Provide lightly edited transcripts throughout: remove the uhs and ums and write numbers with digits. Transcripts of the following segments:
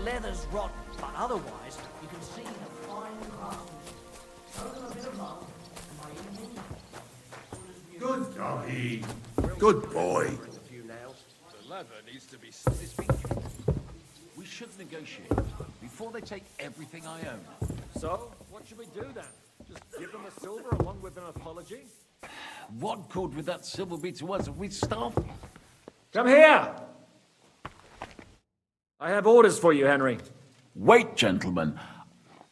leather's rotten, but otherwise, you can see the fine craft. Show them a bit of love, and by evening, Good doggy. Good boy. The leather needs to be... We should negotiate before they take everything I own. So, what should we do then? Just give them the silver along with an apology? What good would that silver be to us if we stop? Come here! I have orders for you, Henry. Wait, gentlemen.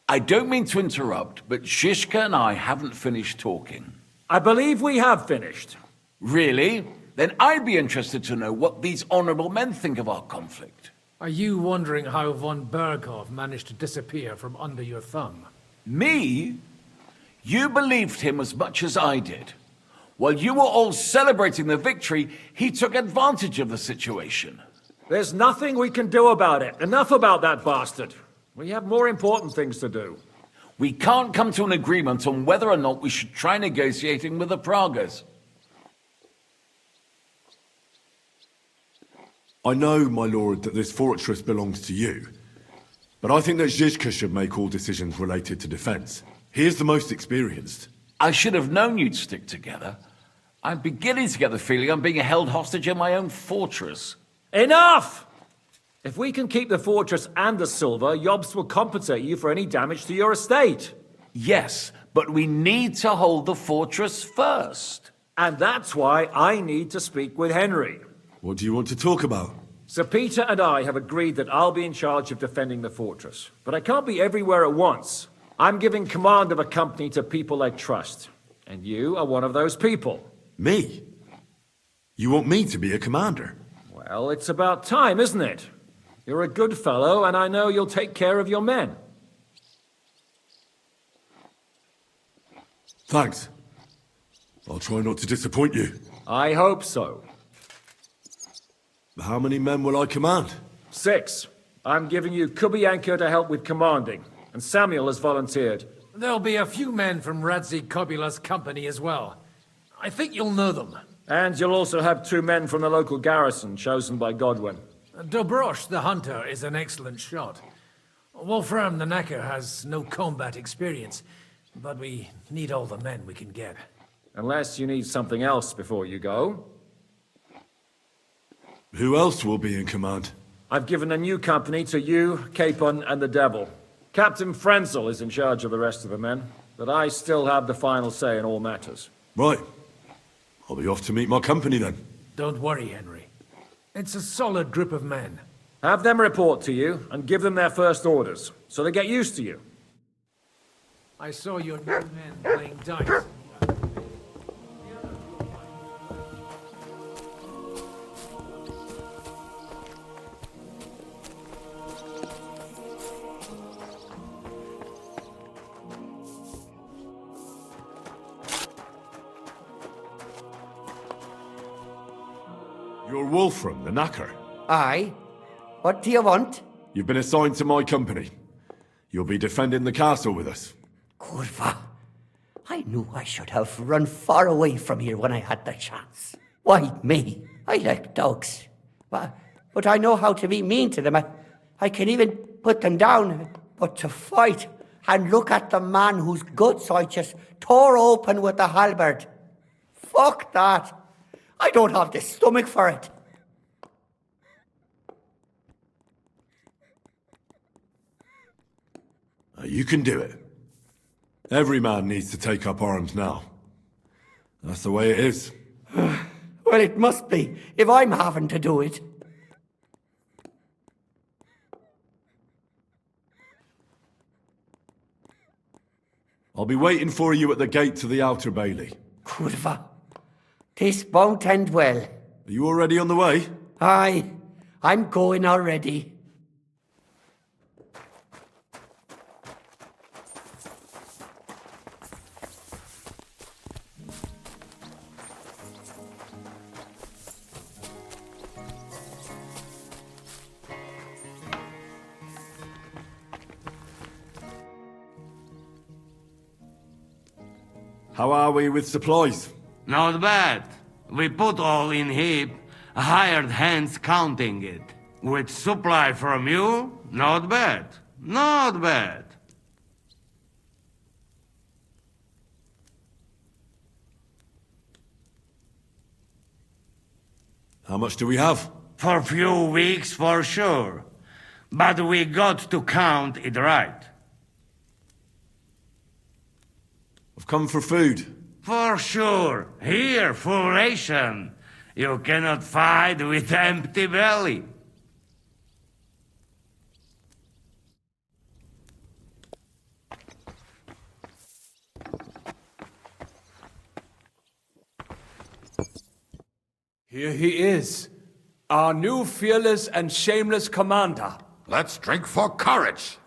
I don't mean to interrupt, but Shishka and I haven't finished talking. I believe we have finished. Really? Then I'd be interested to know what these honorable men think of our conflict. Are you wondering how von Berghoff managed to disappear from under your thumb? Me? You believed him as much as I did. While you were all celebrating the victory, he took advantage of the situation. There's nothing we can do about it. Enough about that bastard. We have more important things to do. We can't come to an agreement on whether or not we should try negotiating with the Pragas. I know, my lord, that this fortress belongs to you. But I think that Zizka should make all decisions related to defense. He is the most experienced. I should have known you'd stick together. I'm beginning to get the feeling I'm being held hostage in my own fortress. Enough! If we can keep the fortress and the silver, Yobst will compensate you for any damage to your estate. Yes, but we need to hold the fortress first. And that's why I need to speak with Henry. What do you want to talk about? Sir Peter and I have agreed that I'll be in charge of defending the fortress. But I can't be everywhere at once. I'm giving command of a company to people I trust. And you are one of those people. Me? You want me to be a commander? Well, it's about time, isn't it? You're a good fellow, and I know you'll take care of your men. Thanks. I'll try not to disappoint you. I hope so. How many men will I command? 6. I'm giving you Kubianka to help with commanding, and Samuel has volunteered. There'll be a few men from Radzi Kobula's company as well. I think you'll know them. And you'll also have 2 men from the local garrison, chosen by Godwin. Dobrosh the hunter is an excellent shot. Wolfram the knacker has no combat experience, but we need all the men we can get. Unless you need something else before you go. Who else will be in command? I've given a new company to you, Capon, and the Devil. Captain Frenzel is in charge of the rest of the men, but I still have the final say in all matters. Right. I'll be off to meet my company then. Don't worry, Henry. It's a solid group of men. Have them report to you, and give them their first orders, so they get used to you. I saw your new men playing dice. You're Wolfram, the knacker. Aye. What do you want? You've been assigned to my company. You'll be defending the castle with us. Kurva. I knew I should have run far away from here when I had the chance. Why me? I like dogs. But I know how to be mean to them. I can even put them down. But to fight and look at the man whose guts I just tore open with the halberd. Fuck that. I don't have the stomach for it. You can do it. Every man needs to take up arms now. That's the way it is. Well, it must be, if I'm having to do it. I'll be waiting for you at the gate to the outer bailey. Kurva. This won't end well. Are you already on the way? Aye, I'm going already. How are we with supplies? Not bad. We put all in heap, hired hands counting it. With supply from you, Not bad. Not bad. How much do we have? For a few weeks, for sure. But we got to count it right. I've come for food. For sure. Here, full ration. You cannot fight with empty belly. Here he is, our new fearless and shameless commander. Let's drink for courage.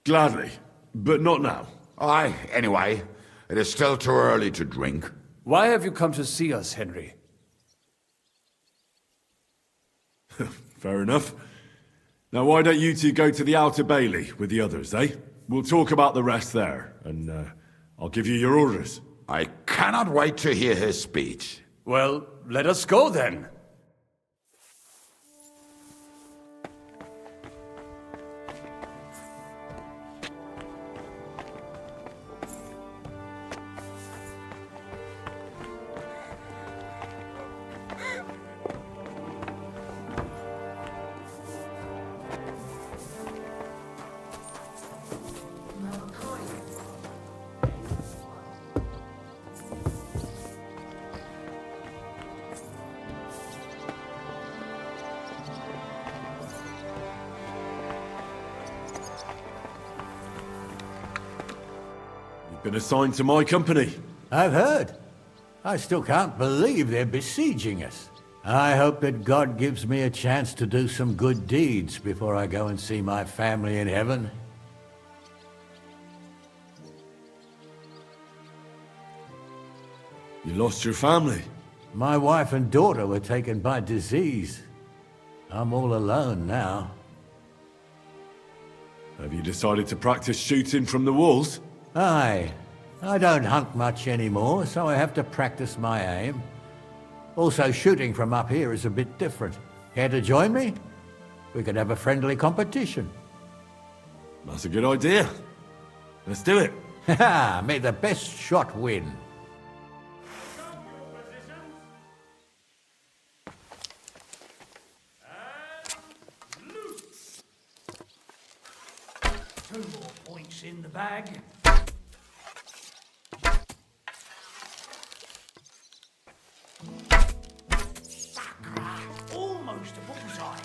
Gladly, but not now. Aye, anyway, it is still too early to drink. Why have you come to see us, Henry? Fair enough. Now why don't you two go to the Outer Bailey with the others, eh? We'll talk about the rest there, and I'll give you your orders. I cannot wait to hear his speech. Well, let us go then. Been assigned to my company. I've heard. I still can't believe they're besieging us. I hope that God gives me a chance to do some good deeds before I go and see my family in heaven. You lost your family. My wife and daughter were taken by disease. I'm all alone now. Have you decided to practice shooting from the walls? Aye. I don't hunt much anymore, so I have to practice my aim. Also, shooting from up here is a bit different. Care to join me? We could have a friendly competition. That's a good idea. Let's do it. Haha, may the best shot win. Two more points in the bag. Almost a bullseye.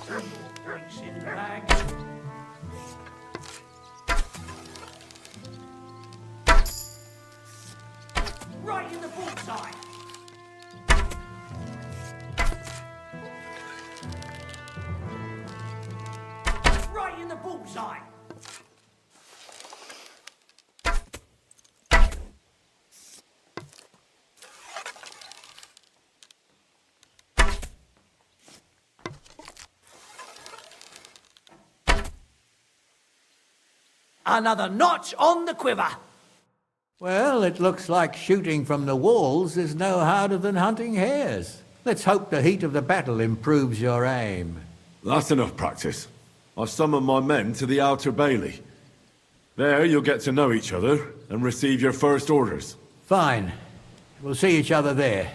Two more points in the bag. Right in the bullseye. Right in the bullseye. Another notch on the quiver. Well, it looks like shooting from the walls is no harder than hunting hares. Let's hope the heat of the battle improves your aim. That's enough practice. I've summoned my men to the Outer Bailey. There you'll get to know each other and receive your first orders. Fine. We'll see each other there.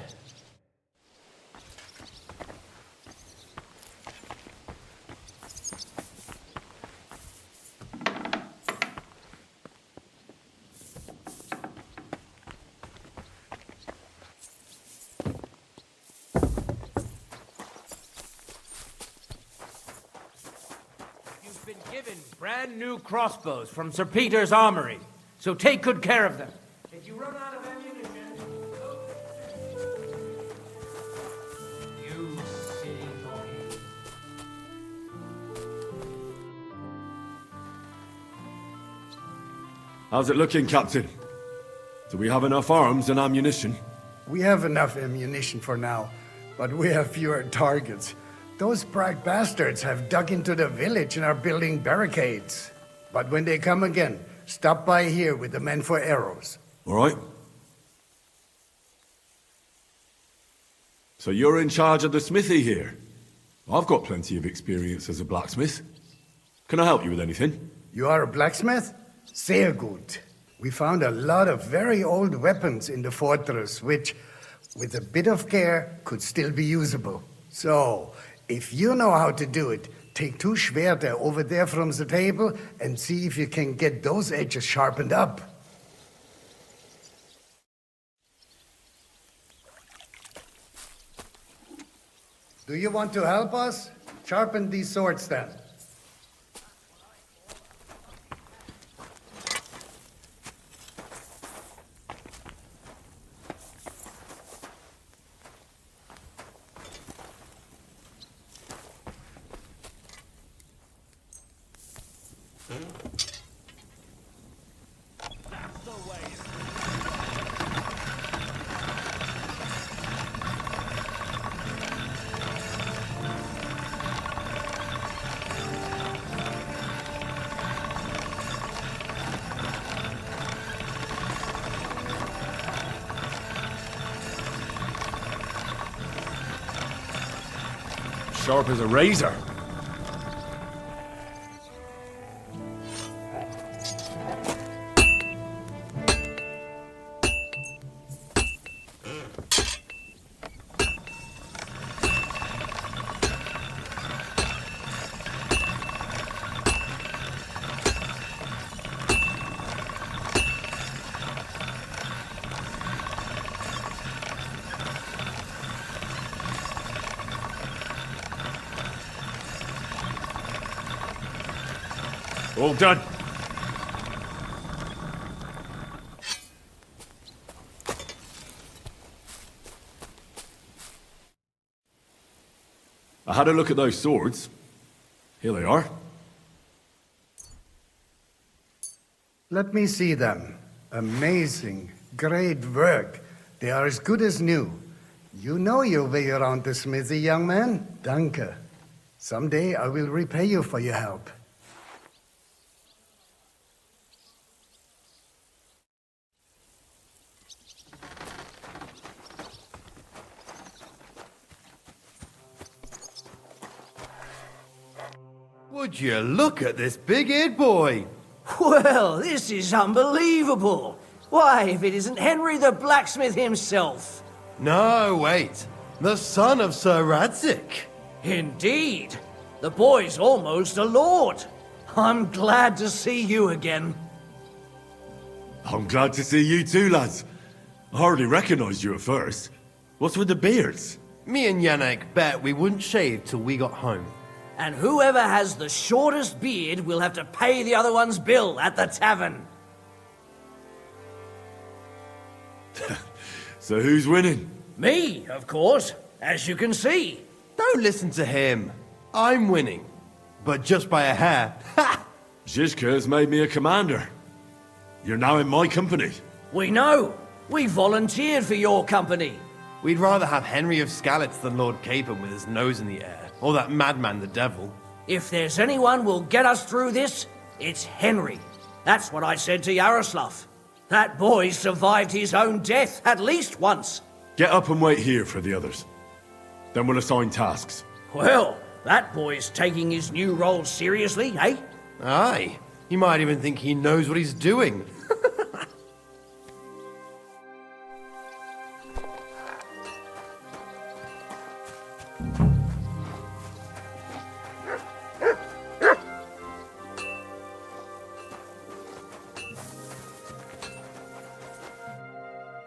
You've been given brand new crossbows from Sir Peter's armory, so take good care of them. If you run out of ammunition, you silly boy. How's it looking, Captain? Do we have enough arms and ammunition? We have enough ammunition for now, but we have fewer targets. Those bright bastards have dug into the village and are building barricades. But when they come again, stop by here with the men for arrows. All right. So you're in charge of the smithy here? I've got plenty of experience as a blacksmith. Can I help you with anything? You are a blacksmith? Sehr gut. We found a lot of very old weapons in the fortress, which, with a bit of care, could still be usable. So, if you know how to do it, take 2 Schwerter over there from the table and see if you can get those edges sharpened up. Do you want to help us? Sharpen these swords then. Sharp as a razor. All done. I had a look at those swords. Here they are. Let me see them. Amazing. Great work. They are as good as new. You know your way around the smithy, young man. Danke. Someday I will repay you for your help. Would you look at this big-eared boy? Well, this is unbelievable. Why, if it isn't Henry the blacksmith himself. No, wait. The son of Sir Radzik. Indeed. The boy's almost a lord. I'm glad to see you again. I'm glad to see you too, lads. I hardly recognized you at first. What's with the beards? Me and Yannick bet we wouldn't shave till we got home. And whoever has the shortest beard will have to pay the other one's bill at the tavern. So who's winning? Me, of course, as you can see. Don't listen to him. I'm winning. But just by a hair. Ha! Zizka has made me a commander. You're now in my company. We know. We volunteered for your company. We'd rather have Henry of Skalitz than Lord Capon with his nose in the air. Or that madman, the devil. If there's anyone will get us through this, it's Henry. That's what I said to Yaroslav. That boy survived his own death at least once. Get up and wait here for the others. Then we'll assign tasks. Well, that boy's taking his new role seriously, eh? Aye. You might even think he knows what he's doing.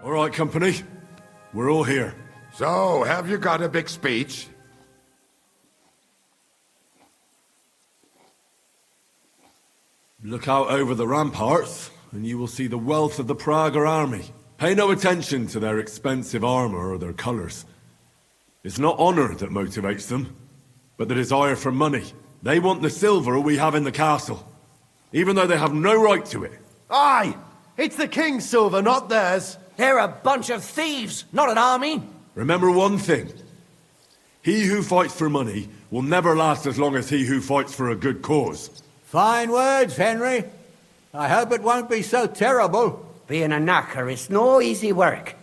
All right, company. We're all here. So, have you got a big speech? Look out over the ramparts, and you will see the wealth of the Praga army. Pay no attention to their expensive armor or their colors. It's not honor that motivates them, but the desire for money. They want the silver we have in the castle, even though they have no right to it. Aye! It's the king's silver, not theirs. They're a bunch of thieves, not an army. Remember one thing. He who fights for money will never last as long as he who fights for a good cause. Fine words, Henry. I hope it won't be so terrible. Being a knacker is no easy work.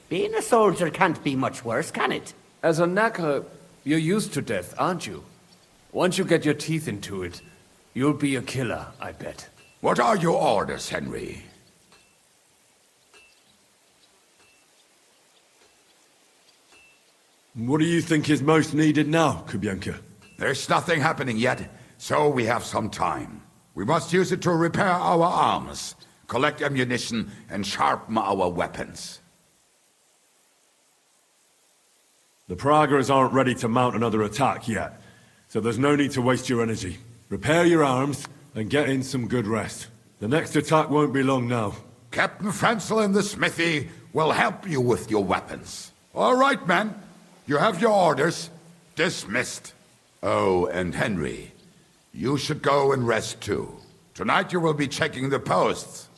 Being a soldier can't be much worse, can it? As a knacker, you're used to death, aren't you? Once you get your teeth into it, you'll be a killer, I bet. What are your orders, Henry? What do you think is most needed now, Kubienka? There's nothing happening yet, so we have some time. We must use it to repair our arms, collect ammunition, and sharpen our weapons. The Praguers aren't ready to mount another attack yet, so there's no need to waste your energy. Repair your arms, and get in some good rest. The next attack won't be long now. Captain Frenzel in the smithy will help you with your weapons. All right, men. You have your orders. Dismissed. Oh, and Henry, you should go and rest too. Tonight you will be checking the posts.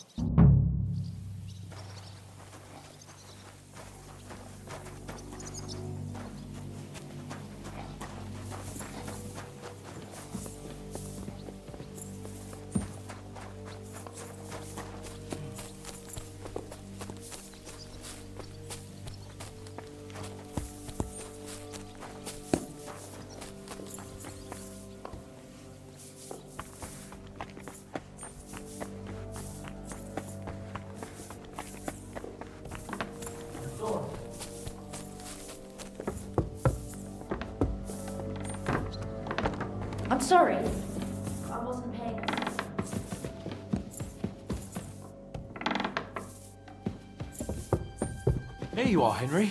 I'm sorry. I wasn't paying attention. Here you are, Henry.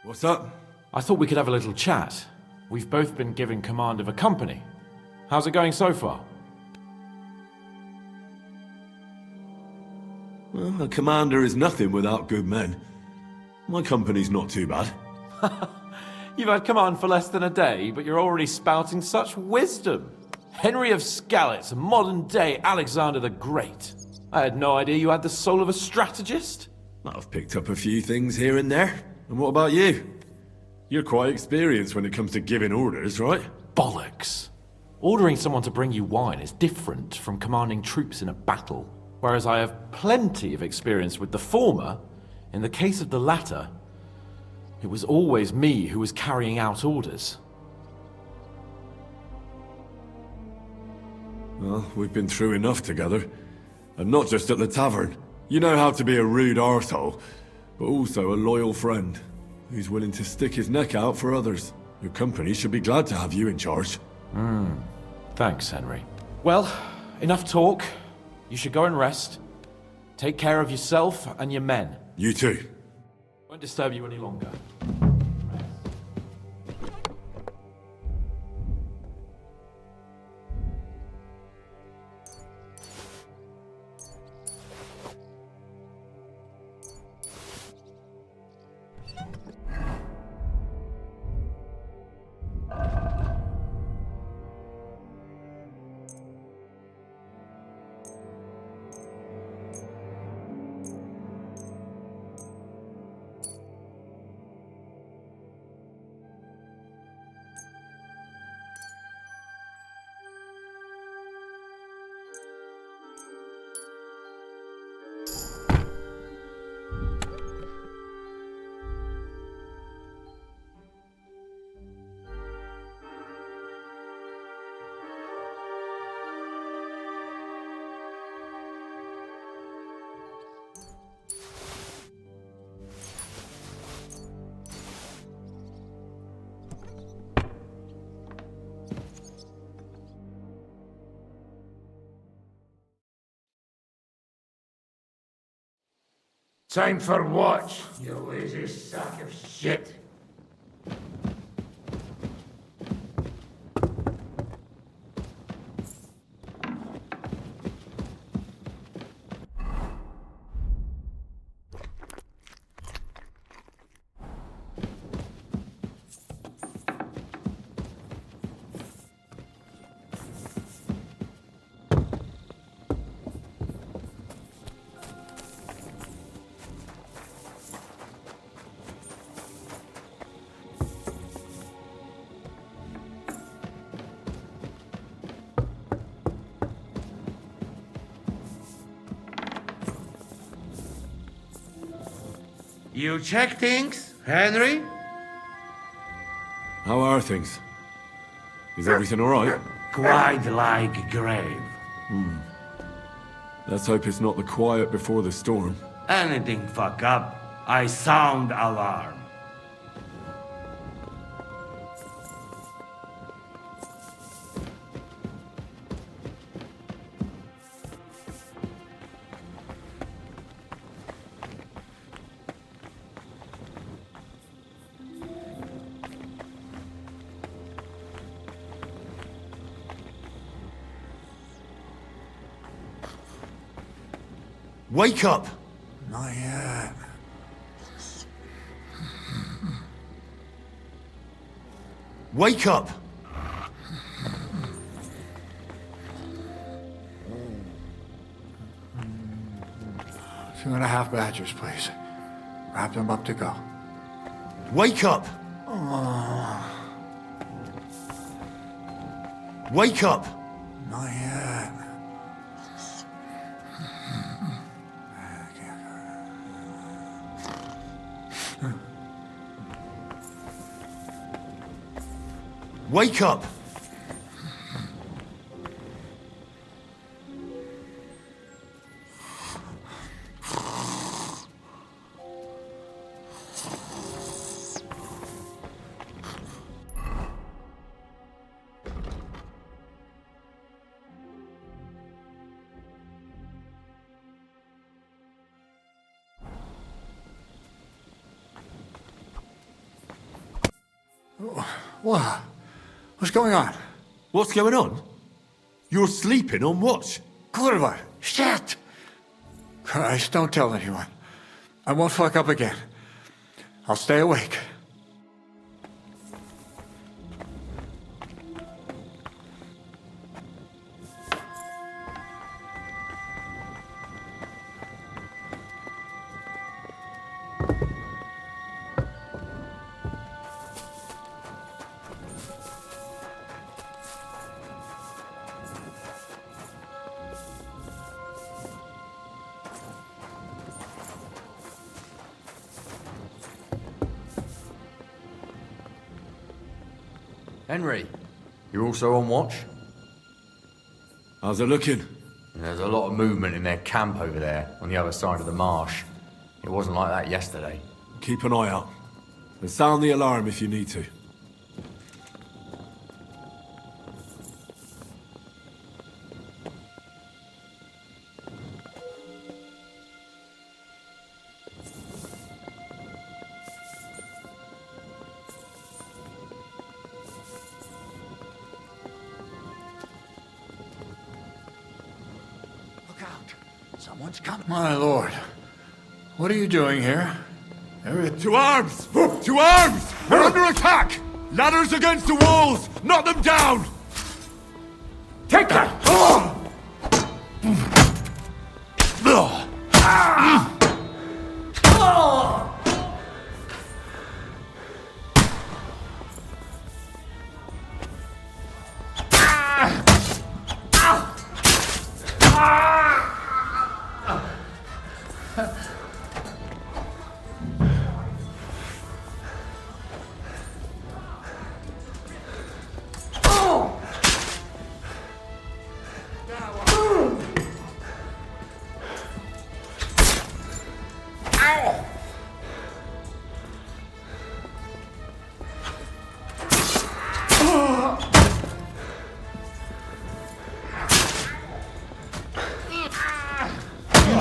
What's up? I thought we could have a little chat. We've both been given command of a company. How's it going so far? Well, a commander is nothing without good men. My company's not too bad. You've had command for less than a day, but you're already spouting such wisdom. Henry of Skalitz, modern-day Alexander the Great. I had no idea you had the soul of a strategist. I've picked up a few things here and there. And what about you? You're quite experienced when it comes to giving orders, right? Bollocks. Ordering someone to bring you wine is different from commanding troops in a battle. Whereas I have plenty of experience with the former, in the case of the latter, it was always me who was carrying out orders. Well, we've been through enough together. And not just at the tavern. You know how to be a rude arsehole, but also a loyal friend, who's willing to stick his neck out for others. Your company should be glad to have you in charge. Thanks, Henry. Well, enough talk. You should go and rest. Take care of yourself and your men. You too. Won't disturb you any longer. Time for what, you lazy sack of shit? You check things, Henry? How are things? Is everything alright? Quite like a grave. Let's hope it's not the quiet before the storm. Anything fuck up, I sound alarm. Wake up! Not yet. Wake up! 2.5 badgers, please. Wrap them up to go. Wake up! Wake up! Not yet. Wake up! What? What's going on? What's going on? You're sleeping on watch. Kurva! Shit! Christ, don't tell anyone. I won't fuck up again. I'll stay awake. Henry, you're also on watch? How's it looking? There's a lot of movement in their camp over there, on the other side of the marsh. It wasn't like that yesterday. Keep an eye out. And sound the alarm if you need to. Someone's coming. My lord. What are you doing here? To arms! To arms! We're under attack! Ladders against the walls! Knock them down! Take that!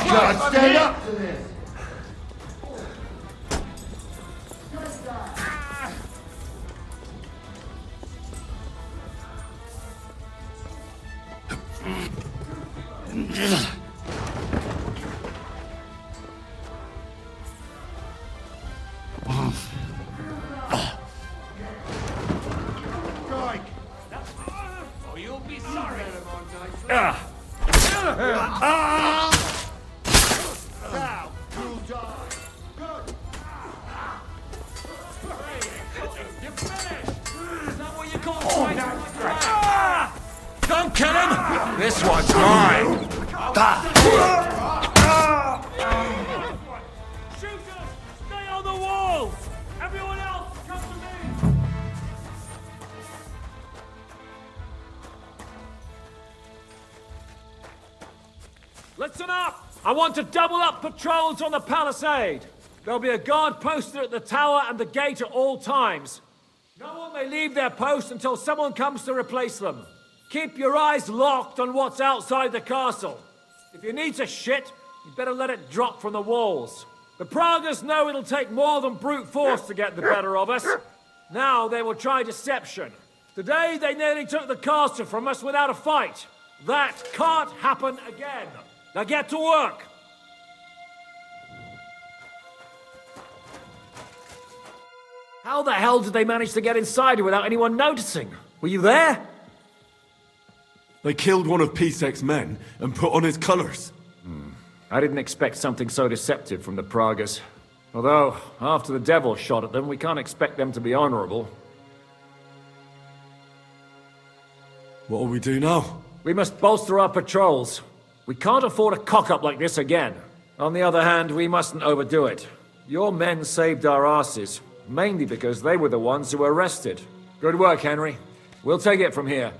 God, stand up to this! Or you'll be sorry. Don't kill him! This one's mine! Shooters! Stay on the walls! Everyone else, come to me! Listen up! I want to double up patrols on the palisade. There'll be a guard posted at the tower and the gate at all times. No one may leave their post until someone comes to replace them. Keep your eyes locked on what's outside the castle. If you need to shit, you better let it drop from the walls. The Pragas know it'll take more than brute force to get the better of us. Now they will try deception. Today they nearly took the castle from us without a fight. That can't happen again. Now get to work! How the hell did they manage to get inside without anyone noticing? Were you there? They killed one of Pisek's men and put on his colors. I didn't expect something so deceptive from the Pragas. Although, after the devil shot at them, we can't expect them to be honorable. What'll we do now? We must bolster our patrols. We can't afford a cock-up like this again. On the other hand, we mustn't overdo it. Your men saved our asses, mainly because they were the ones who were arrested. Good work, Henry. We'll take it from here.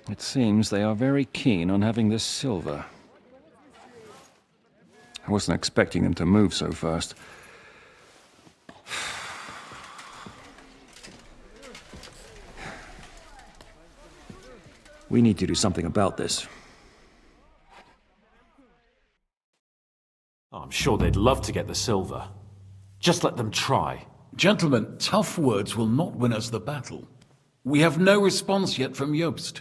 It seems they are very keen on having this silver. I wasn't expecting them to move so fast. We need to do something about this. I'm sure they'd love to get the silver. Just let them try. Gentlemen, tough words will not win us the battle. We have no response yet from Jobst.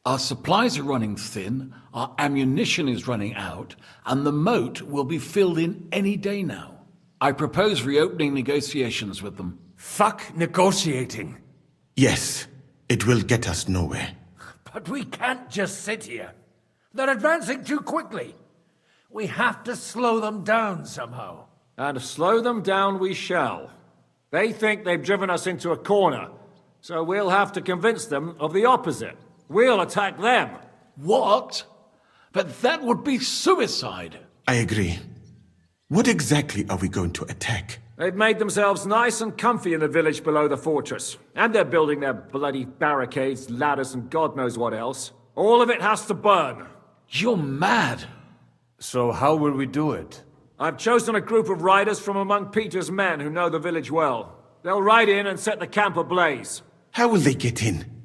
Our supplies are running thin, our ammunition is running out, and the moat will be filled in any day now. I propose reopening negotiations with them. Fuck negotiating. Yes, it will get us nowhere. But we can't just sit here. They're advancing too quickly. We have to slow them down somehow. And slow them down we shall. They think they've driven us into a corner, so we'll have to convince them of the opposite. We'll attack them. What? But that would be suicide. I agree. What exactly are we going to attack? They've made themselves nice and comfy in the village below the fortress. And they're building their bloody barricades, ladders, and God knows what else. All of it has to burn. You're mad. So how will we do it? I've chosen a group of riders from among Peter's men who know the village well. They'll ride in and set the camp ablaze. How will they get in?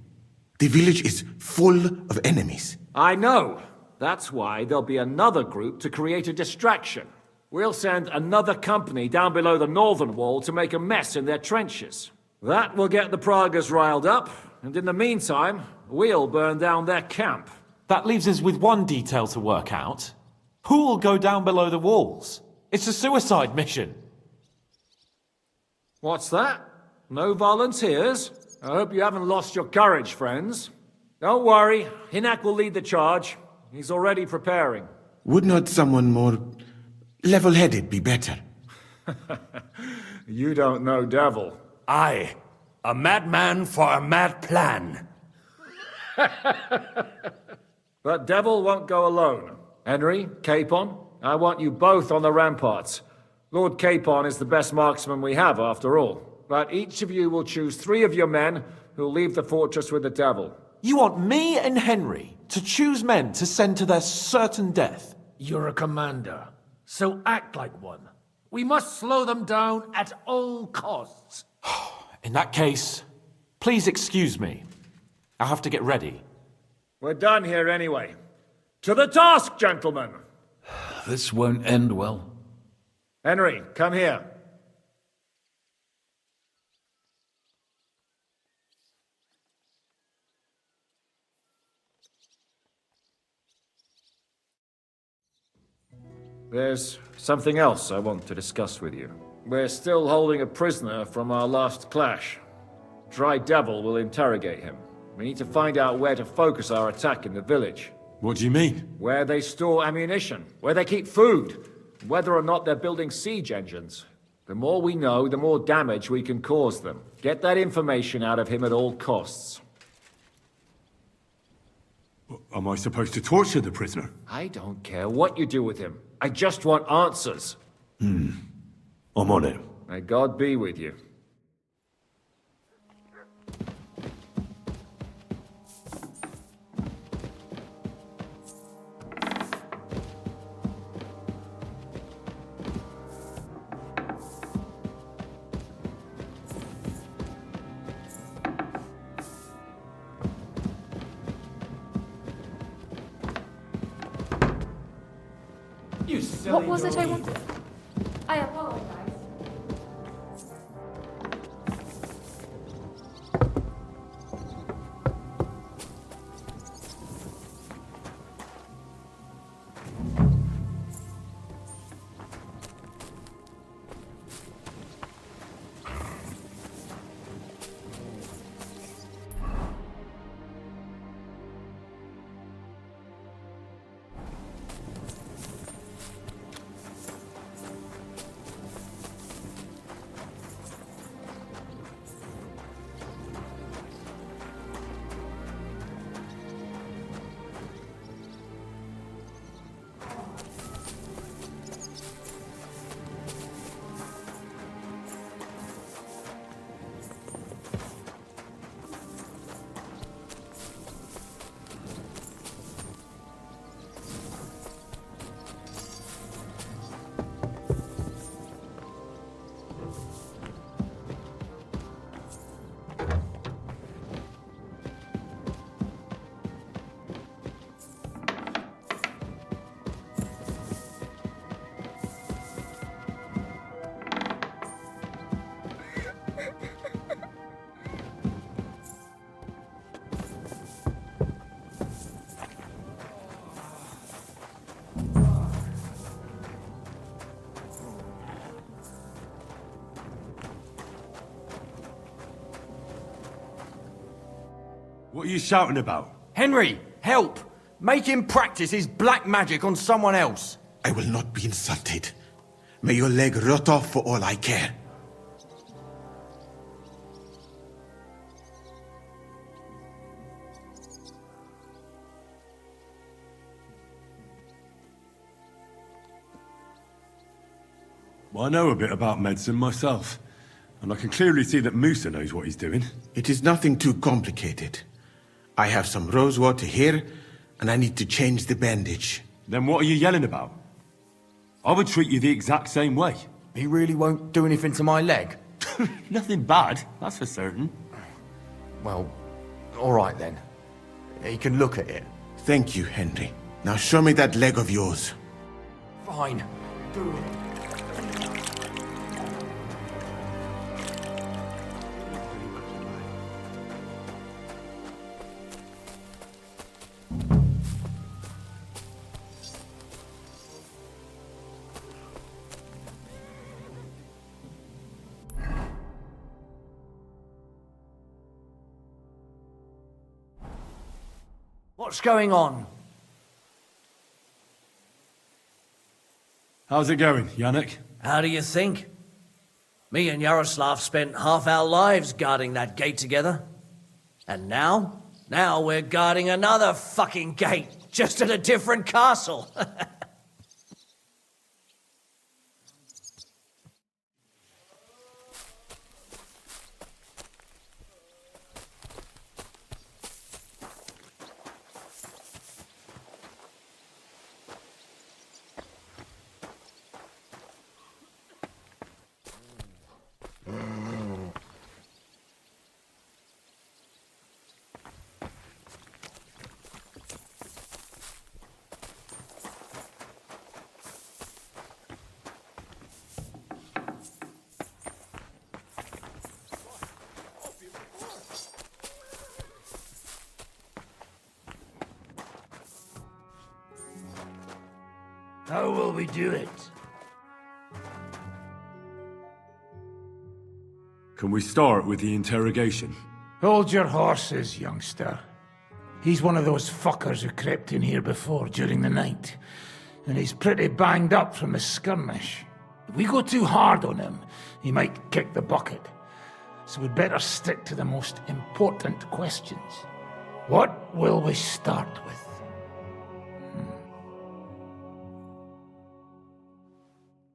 The village is full of enemies. I know. That's why there'll be another group to create a distraction. We'll send another company down below the northern wall to make a mess in their trenches. That will get the Pragas riled up, and in the meantime, we'll burn down their camp. That leaves us with one detail to work out. Who will go down below the walls? It's a suicide mission. What's that? No volunteers? I hope you haven't lost your courage, friends. Don't worry, Hinak will lead the charge. He's already preparing. Would not someone more level-headed be better? You don't know Devil. Aye, a madman for a mad plan. But Devil won't go alone. Henry, Capon, I want you both on the ramparts. Lord Capon is the best marksman we have, after all. But each of you will choose 3 of your men who'll leave the fortress with the Devil. You want me and Henry to choose men to send to their certain death? You're a commander, so act like one. We must slow them down at all costs. In that case, please excuse me. I'll have to get ready. We're done here anyway. To the task, gentlemen! This won't end well. Henry, come here. There's something else I want to discuss with you. We're still holding a prisoner from our last clash. Dry Devil will interrogate him. We need to find out where to focus our attack in the village. What do you mean? Where they store ammunition, where they keep food, whether or not they're building siege engines. The more we know, the more damage we can cause them. Get that information out of him at all costs. Am I supposed to torture the prisoner? I don't care what you do with him. I just want answers. I'm on it. May God be with you. What was it I wanted? I apologize. What are you shouting about? Henry, help! Make him practice his black magic on someone else. I will not be insulted. May your leg rot off for all I care. Well, I know a bit about medicine myself, and I can clearly see that Musa knows what he's doing. It is nothing too complicated. I have some rosewater here, and I need to change the bandage. Then what are you yelling about? I would treat you the exact same way. He really won't do anything to my leg. Nothing bad, that's for certain. Well, all right then. He can look at it. Thank you, Henry. Now show me that leg of yours. Fine. Do it. What's going on? How's it going, Yannick? How do you think? Me and Yaroslav spent half our lives guarding that gate together. And now? Now we're guarding another fucking gate, just at a different castle. How will we do it? Can we start with the interrogation? Hold your horses, youngster. He's one of those fuckers who crept in here before during the night, and he's pretty banged up from the skirmish. If we go too hard on him, he might kick the bucket. So we'd better stick to the most important questions. What will we start with?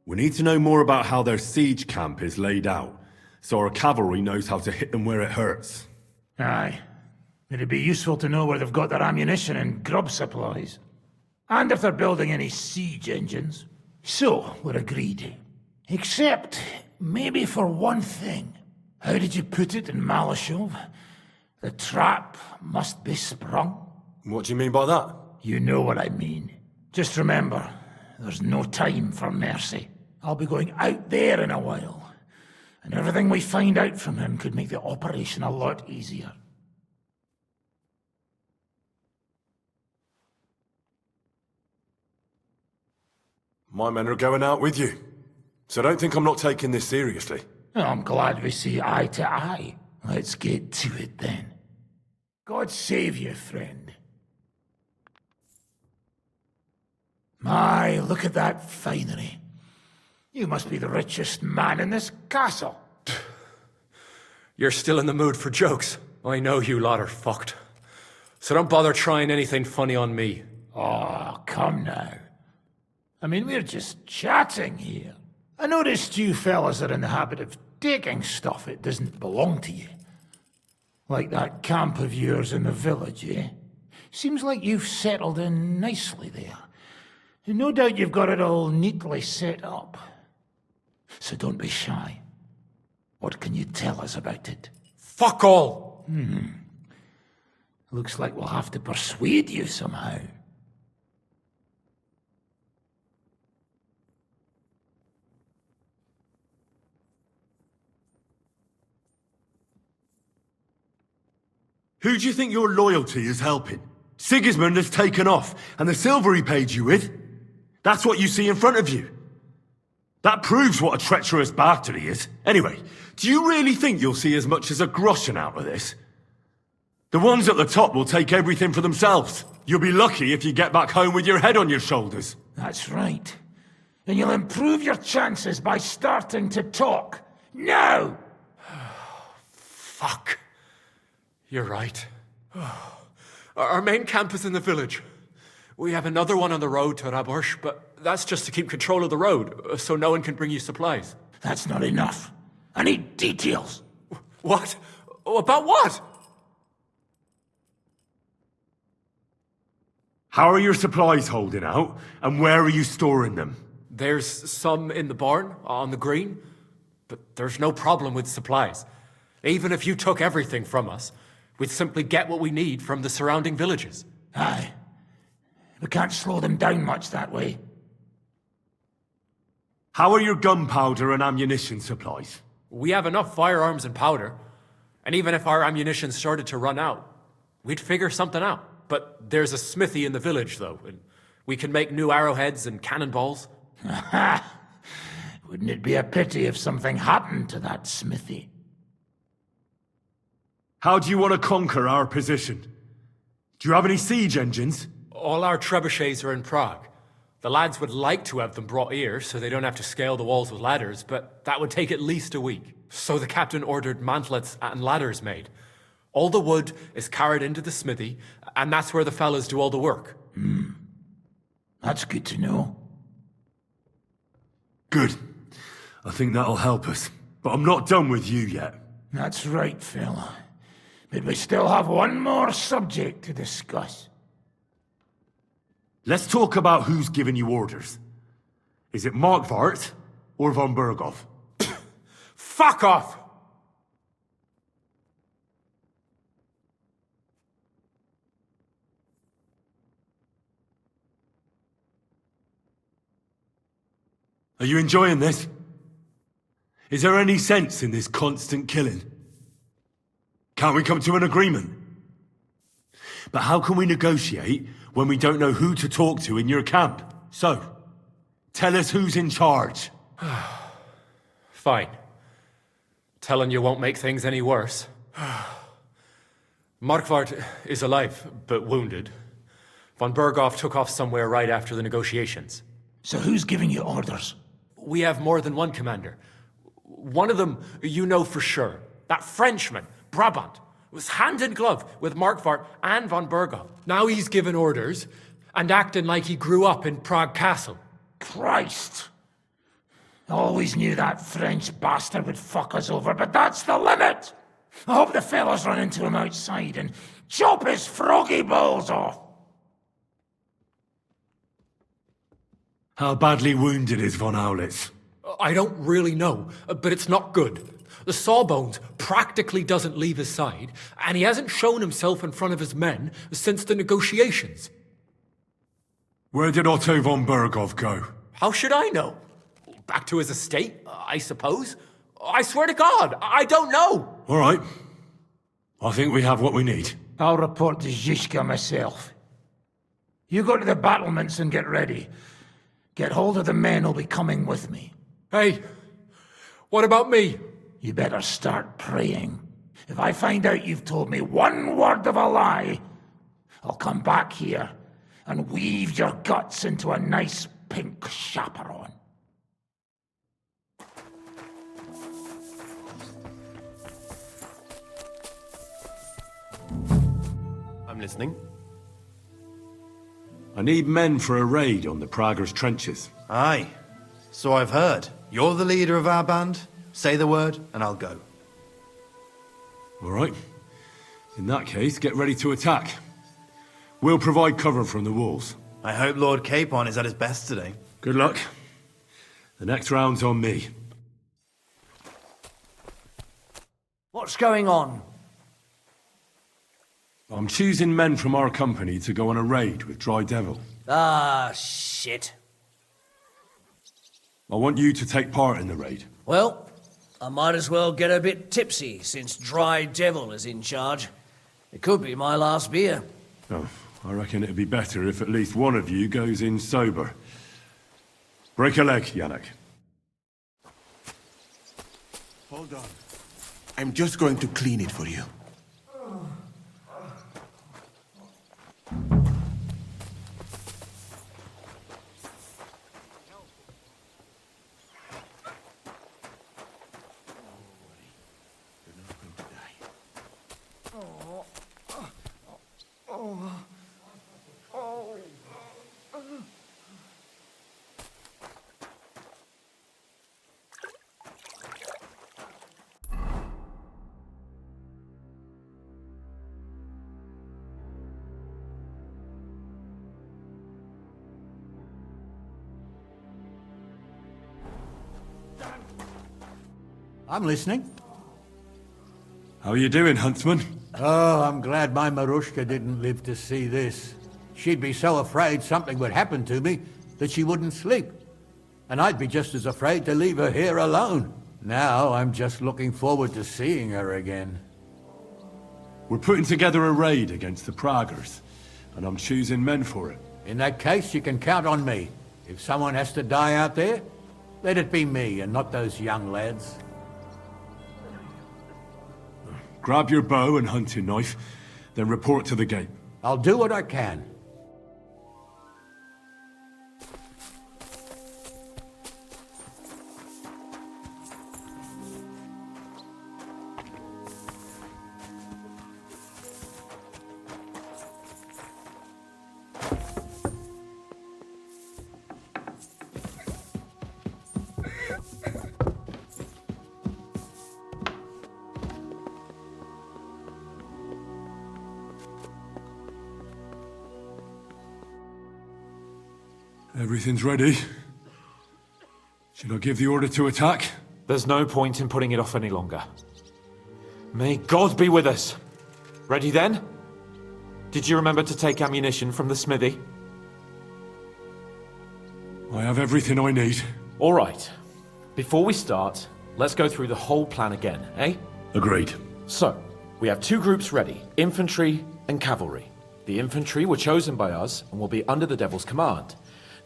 We need to know more about how their siege camp is laid out, so our cavalry knows how to hit them where it hurts. Aye. It'd be useful to know where they've got their ammunition and grub supplies. And if they're building any siege engines. So, we're agreed. Except, maybe for one thing. How did you put it in Malashov? The trap must be sprung. What do you mean by that? You know what I mean. Just remember, there's no time for mercy. I'll be going out there in a while, and everything we find out from him could make the operation a lot easier. My men are going out with you, so don't think I'm not taking this seriously. I'm glad we see eye to eye. Let's get to it then. God save you, friend. My, look at that finery. You must be the richest man in this castle. You're still in the mood for jokes. I know you lot are fucked. So don't bother trying anything funny on me. Oh, come now. I mean, we're just chatting here. I noticed you fellas are in the habit of taking stuff that doesn't belong to you. Like that camp of yours in the village, eh? Seems like you've settled in nicely there. And no doubt you've got it all neatly set up. So don't be shy. What can you tell us about it? Fuck all! Looks like we'll have to persuade you somehow. Who do you think your loyalty is helping? Sigismund has taken off, and the silver he paid you with? That's what you see in front of you. That proves what a treacherous bastard he is. Anyway, do you really think you'll see as much as a groschen out of this? The ones at the top will take everything for themselves. You'll be lucky if you get back home with your head on your shoulders. That's right. And you'll improve your chances by starting to talk. Now! Fuck. You're right. Our main camp is in the village. We have another one on the road to Raborsh, but that's just to keep control of the road, so no one can bring you supplies. That's not enough. I need details. What? About what? How are your supplies holding out, and where are you storing them? There's some in the barn, on the green, but there's no problem with supplies. Even if you took everything from us, we'd simply get what we need from the surrounding villages. Aye. We can't slow them down much that way. How are your gunpowder and ammunition supplies? We have enough firearms and powder, and even if our ammunition started to run out, we'd figure something out. But there's a smithy in the village, though, and we can make new arrowheads and cannonballs. Wouldn't it be a pity if something happened to that smithy? How do you want to conquer our position? Do you have any siege engines? All our trebuchets are in Prague. The lads would like to have them brought here so they don't have to scale the walls with ladders, but that would take at least a week. So the captain ordered mantlets and ladders made. All the wood is carried into the smithy, and that's where the fellas do all the work. That's good to know. Good. I think that'll help us. But I'm not done with you yet. That's right, fella. But we still have one more subject to discuss. Let's talk about who's given you orders. Is it Markvart or von Berghoff? Fuck off! Are you enjoying this? Is there any sense in this constant killing? Can't we come to an agreement? But how can we negotiate when we don't know who to talk to in your camp? So, Tell us who's in charge. Fine. Telling you won't make things any worse. Markvart is alive, but wounded. Von Berghoff took off somewhere right after the negotiations. So who's giving you orders? We have more than one commander. One of them you know for sure. That Frenchman, Brabant, was hand in glove with Markvart and von Berghoff. Now he's given orders and acting like he grew up in Prague Castle. Christ! I always knew that French bastard would fuck us over, but that's the limit! I hope the fellas run into him outside and chop his froggy balls off! How badly wounded is von Aulitz? I don't really know, but it's not good. The sawbones practically doesn't leave his side, and he hasn't shown himself in front of his men since the negotiations. Where did Otto von Berghoff go? How should I know? Back to his estate, I suppose? I swear to God, I don't know! All right. I think we have what we need. I'll report to Zizka myself. You go to the battlements and get ready. Get hold of the men who'll be coming with me. Hey, what about me? You better start praying. If I find out you've told me one word of a lie, I'll come back here and weave your guts into a nice pink chaperon. I'm listening. I need men for a raid on the Prager's trenches. Aye. So I've heard. You're the leader of our band. Say the word, and I'll go. All right. In that case, get ready to attack. We'll provide cover from the walls. I hope Lord Capon is at his best today. Good luck. The next round's on me. What's going on? I'm choosing men from our company to go on a raid with Dry Devil. Ah, shit. I want you to take part in the raid. Well, I might as well get a bit tipsy since Dry Devil is in charge. It could be my last beer. Oh, I reckon it'd be better if at least one of you goes in sober. Break a leg, Yannick. Hold on. I'm just going to clean it for you. I'm listening. How are you doing, Huntsman? Oh, I'm glad my Marushka didn't live to see this. She'd be so afraid something would happen to me that she wouldn't sleep. And I'd be just as afraid to leave her here alone. Now I'm just looking forward to seeing her again. We're putting together a raid against the Pragers, and I'm choosing men for it. In that case, you can count on me. If someone has to die out there, let it be me and not those young lads. Grab your bow and hunting knife, then report to the gate. I'll do what I can. Everything's ready. Should I give the order to attack? There's no point in putting it off any longer. May God be with us. Ready then? Did you remember to take ammunition from the smithy? I have everything I need. All right. Before we start, let's go through the whole plan again, eh? Agreed. So, we have two groups ready, infantry and cavalry. The infantry were chosen by us and will be under the Devil's command.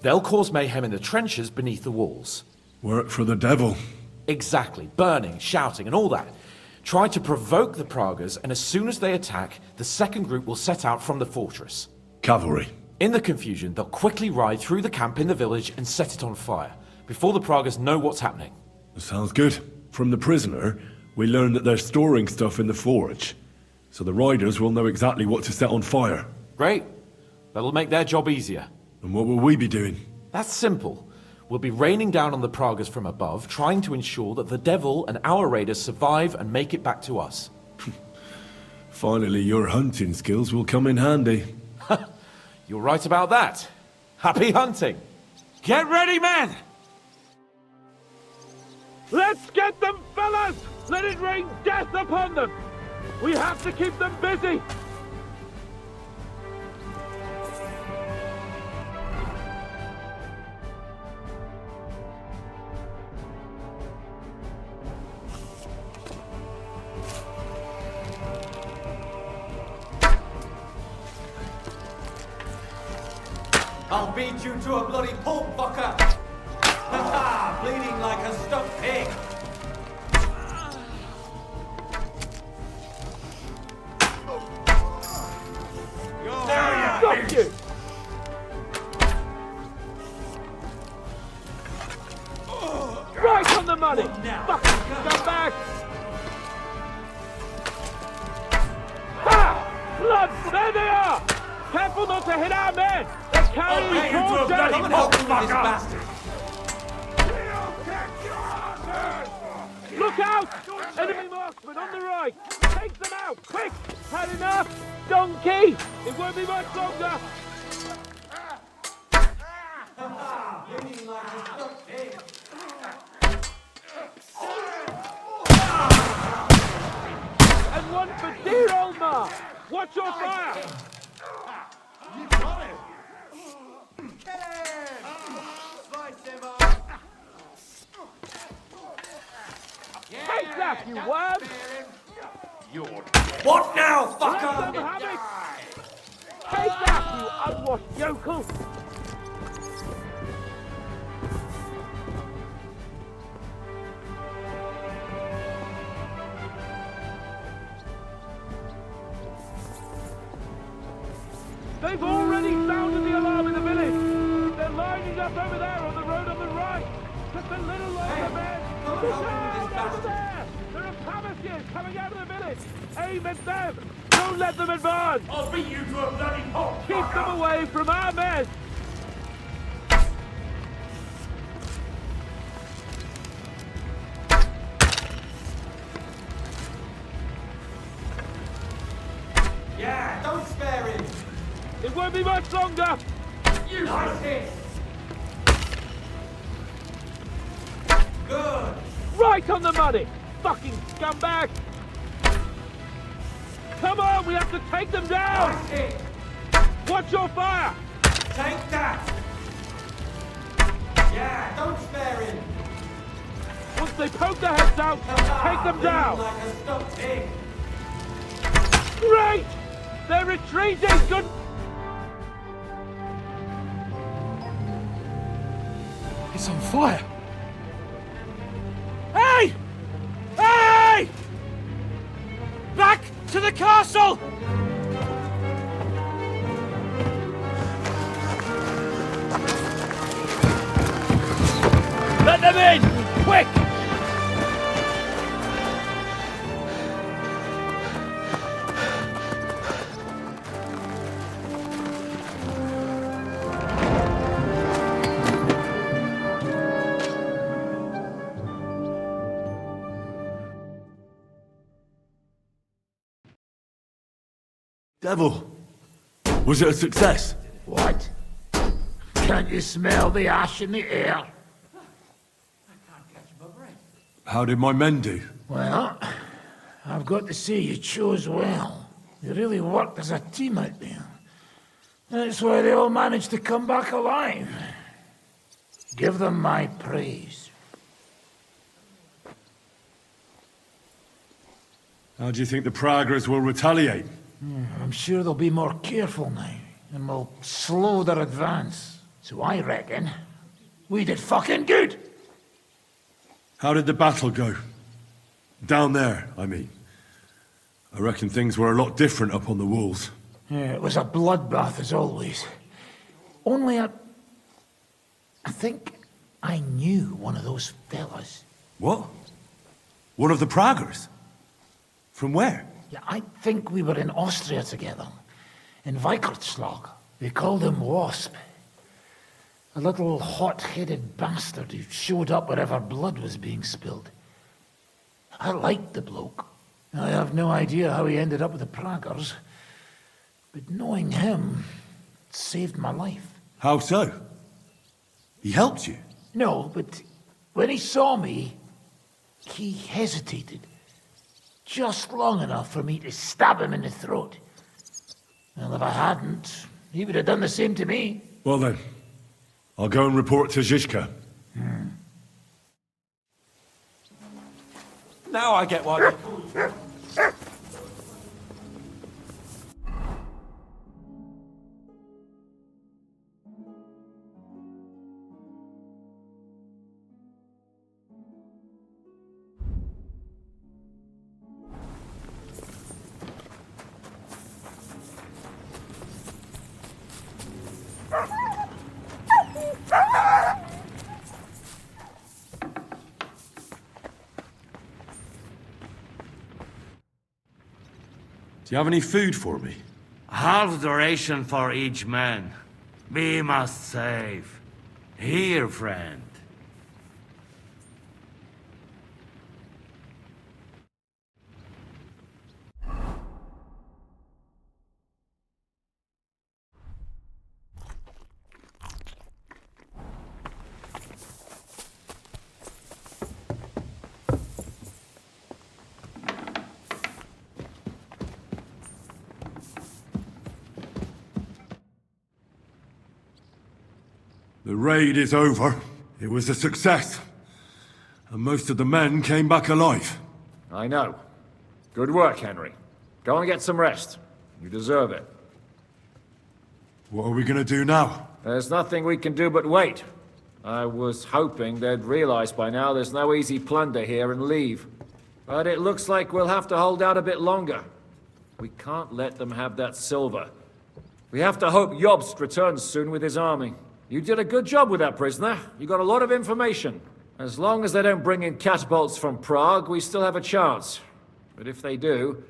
They'll cause mayhem in the trenches beneath the walls. Work for the devil. Exactly. Burning, shouting, and all that. Try to provoke the Pragas, and as soon as they attack, the second group will set out from the fortress. Cavalry. In the confusion, they'll quickly ride through the camp in the village and set it on fire, before the Pragas know what's happening. Sounds good. From the prisoner, we learned that they're storing stuff in the forge, so the riders will know exactly what to set on fire. Great. That'll make their job easier. And what will we be doing? That's simple. We'll be raining down on the Pragas from above, trying to ensure that the devil and our raiders survive and make it back to us. Finally, your hunting skills will come in handy. You're right about that. Happy hunting! Get ready, men! Let's get them, fellas! Let it rain death upon them! We have to keep them busy! I'll beat you to a bloody pulp, fucker! Ha-ha! Bleeding like a stuffed pig! Got you! Right on the money! Fucking come back! Ha! Blood! There they are! Careful not to hit our men! They're carrying torches! Come and help me with this bastard! Look out! Enemy marksmen on the right! Take them out! Quick! Had enough! Donkey! It won't be much longer! Bleeding like a stuffed pig! And one for dear old Ma! Watch your fire! You got it! Get him! Slice him up! Take that, you worm! What now, Let fucker? them have it! Take that, you unwashed yokel! They've already sounded the alarm in the village! They're lining up over there on the road on the right! Just a little longer, men! Look out, over there! There are Palaciers coming out of the village! Aim at them! Don't let them advance! I'll beat you to a bloody pulp! Keep them away from our men! Yeah, don't spare him! It won't be much longer! You nice hit! Good! Right on the money! Fucking scumbag! Come on, we have to take them down! Nice hit! Watch your fire! Take that! Yeah, don't spare him! Once they poke their heads out, take them down! Like a stuffed pig! Great! They're retreating! Good... It's on fire! Hey! Hey! Back to the castle! Let them in! Quick! Devil! Was it a success? What? Can't you smell the ash in the air? How did my men do? Well, I've got to say you chose well. You really worked as a team out there. That's why they all managed to come back alive. Give them my praise. How do you think the Pragas will retaliate? I'm sure they'll be more careful now, and will slow their advance. So I reckon we did fucking good. How did the battle go? Down there, I mean. I reckon things were a lot different up on the walls. Yeah, it was a bloodbath as always. Only I think I knew one of those fellas. What? One of the Praggers? From where? Yeah, I think we were in Austria together. In Weikertslag. They called him Wasp. A little hot-headed bastard who showed up wherever blood was being spilled. I liked the bloke. I have no idea how he ended up with the Praggers. But knowing him saved my life. How so? He helped you? No, but when he saw me, he hesitated. Just long enough for me to stab him in the throat. Well, if I hadn't, he would have done the same to me. Well then, I'll go and report to Zizka. Now I get why they call you. Do you have any food for me? Half the ration for each man. We must save. Here, friend. The raid is over. It was a success. And most of the men came back alive. I know. Good work, Henry. Go and get some rest. You deserve it. What are we gonna do now? There's nothing we can do but wait. I was hoping they'd realize by now there's no easy plunder here and leave. But it looks like we'll have to hold out a bit longer. We can't let them have that silver. We have to hope Jobst returns soon with his army. You did a good job with that prisoner. You got a lot of information. As long as they don't bring in catapults from Prague, we still have a chance. But if they do,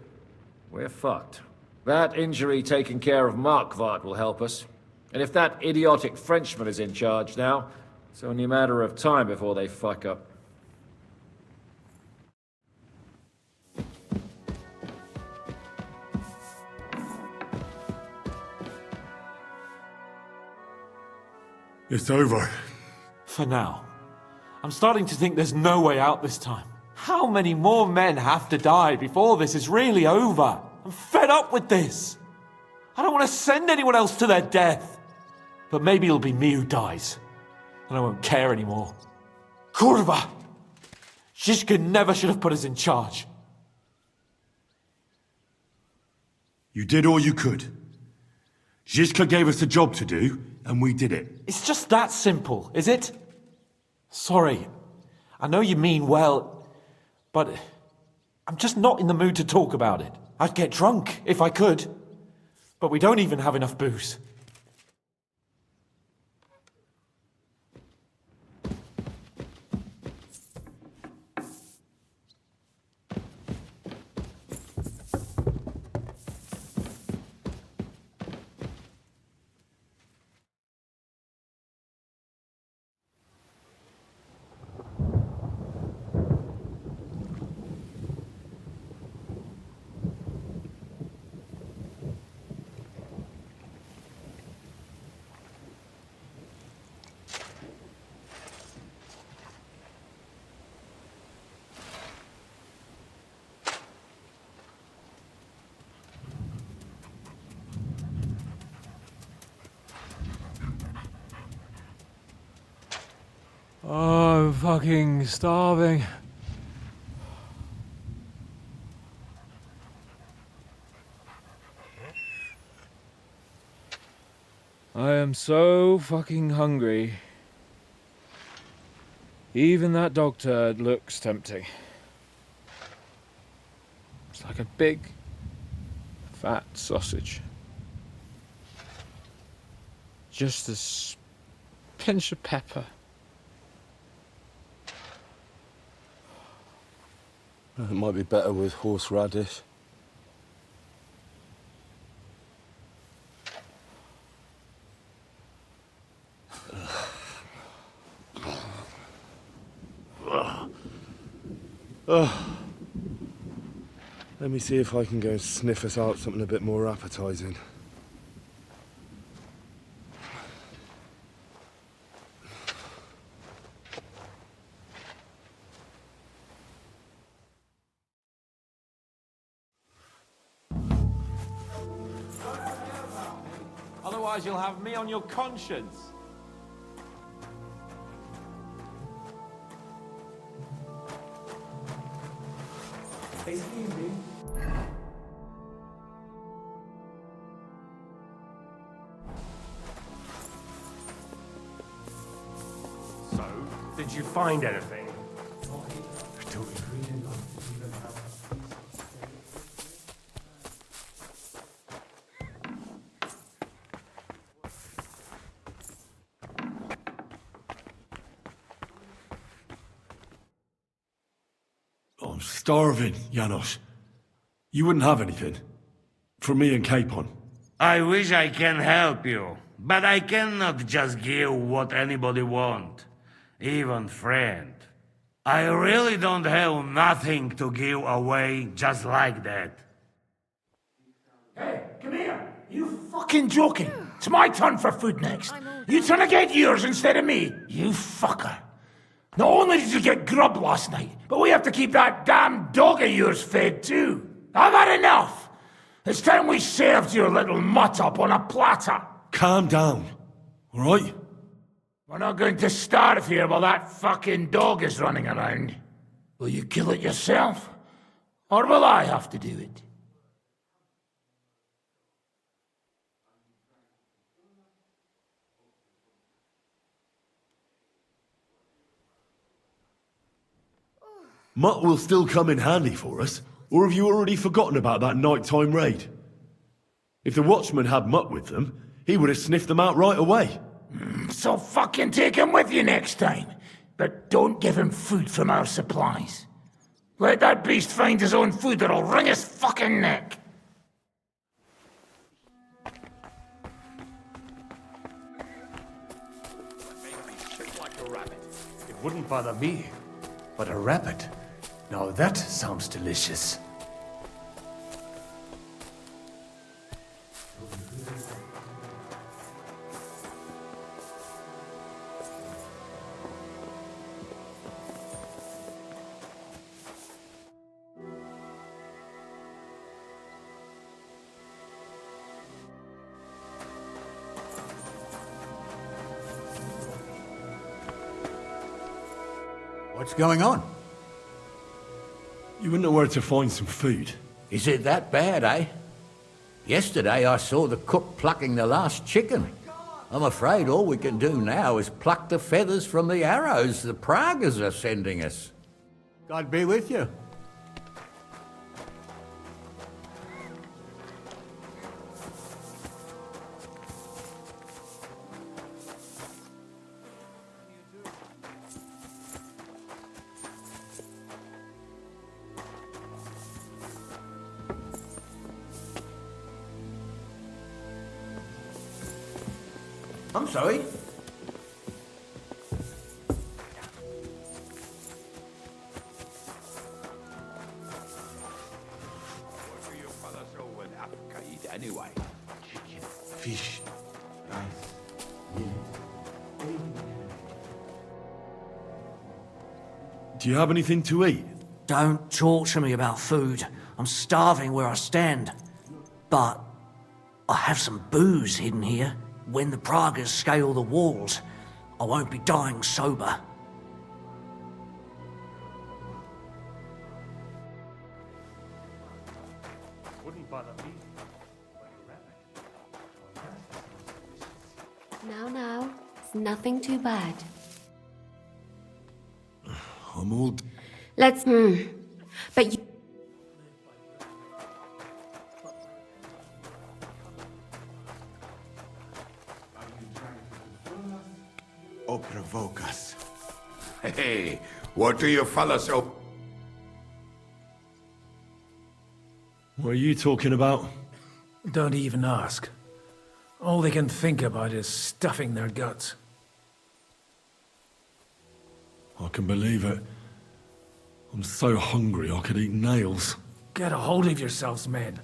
we're fucked. That injury taken care of Markvart will help us. And if that idiotic Frenchman is in charge now, it's only a matter of time before they fuck up. It's over. For now. I'm starting to think there's no way out this time. How many more men have to die before this is really over? I'm fed up with this. I don't want to send anyone else to their death. But maybe it'll be me who dies. And I won't care anymore. Kurva! Zizka never should have put us in charge. You did all you could. Zizka gave us a job to do, and we did it. It's just that simple, is it? Sorry. I know you mean well, but I'm just not in the mood to talk about it. I'd get drunk if I could, but we don't even have enough booze. Oh, I'm fucking starving. I am so fucking hungry. Even that dog turd looks tempting. It's like a big, fat sausage. Just a pinch of pepper. It might be better with horseradish. Let me see if I can go and sniff us out something a bit more appetizing. Otherwise, you'll have me on your conscience. So, did you find anything? I'm starving, Janos. You wouldn't have anything? For me and Capon? I wish I can help you, but I cannot just give what anybody want, even friend. I really don't have nothing to give away just like that. Hey, come here. You fucking joking? It's my turn for food next. You trying to get yours instead of me? You fucker. Not only did you get grub last night, but we have to keep that damn dog of yours fed too. I've had enough. It's time we served your little mutt up on a platter. Calm down, all right? We're not going to starve here while that fucking dog is running around. Will you kill it yourself? Or will I have to do it? Mutt will still come in handy for us, or have you already forgotten about that nighttime raid? If the watchman had Mutt with them, he would have sniffed them out right away. So fucking take him with you next time. But don't give him food from our supplies. Let that beast find his own food or I'll wring his fucking neck. It wouldn't bother me, but a rabbit. Now that sounds delicious. What's going on? You wouldn't know where to find some food. Is it that bad, eh? Yesterday I saw the cook plucking the last chicken. I'm afraid all we can do now is pluck the feathers from the arrows the Pragas are sending us. God be with you. I'm sorry. What do you fellas over in Africa eat anyway? Chicken, fish, rice, Do you have anything to eat? Don't talk to me about food. I'm starving where I stand. But I have some booze hidden here. When the Pragas scale the walls, I won't be dying sober. Wouldn't bother me, but a rabbit. Now, it's nothing too bad. I'm all... Let's, but you... Or provoke us. Hey, what do you fellas What are you talking about? Don't even ask. All they can think about is stuffing their guts. I can believe it. I'm so hungry I could eat nails. Get a hold of yourselves, men.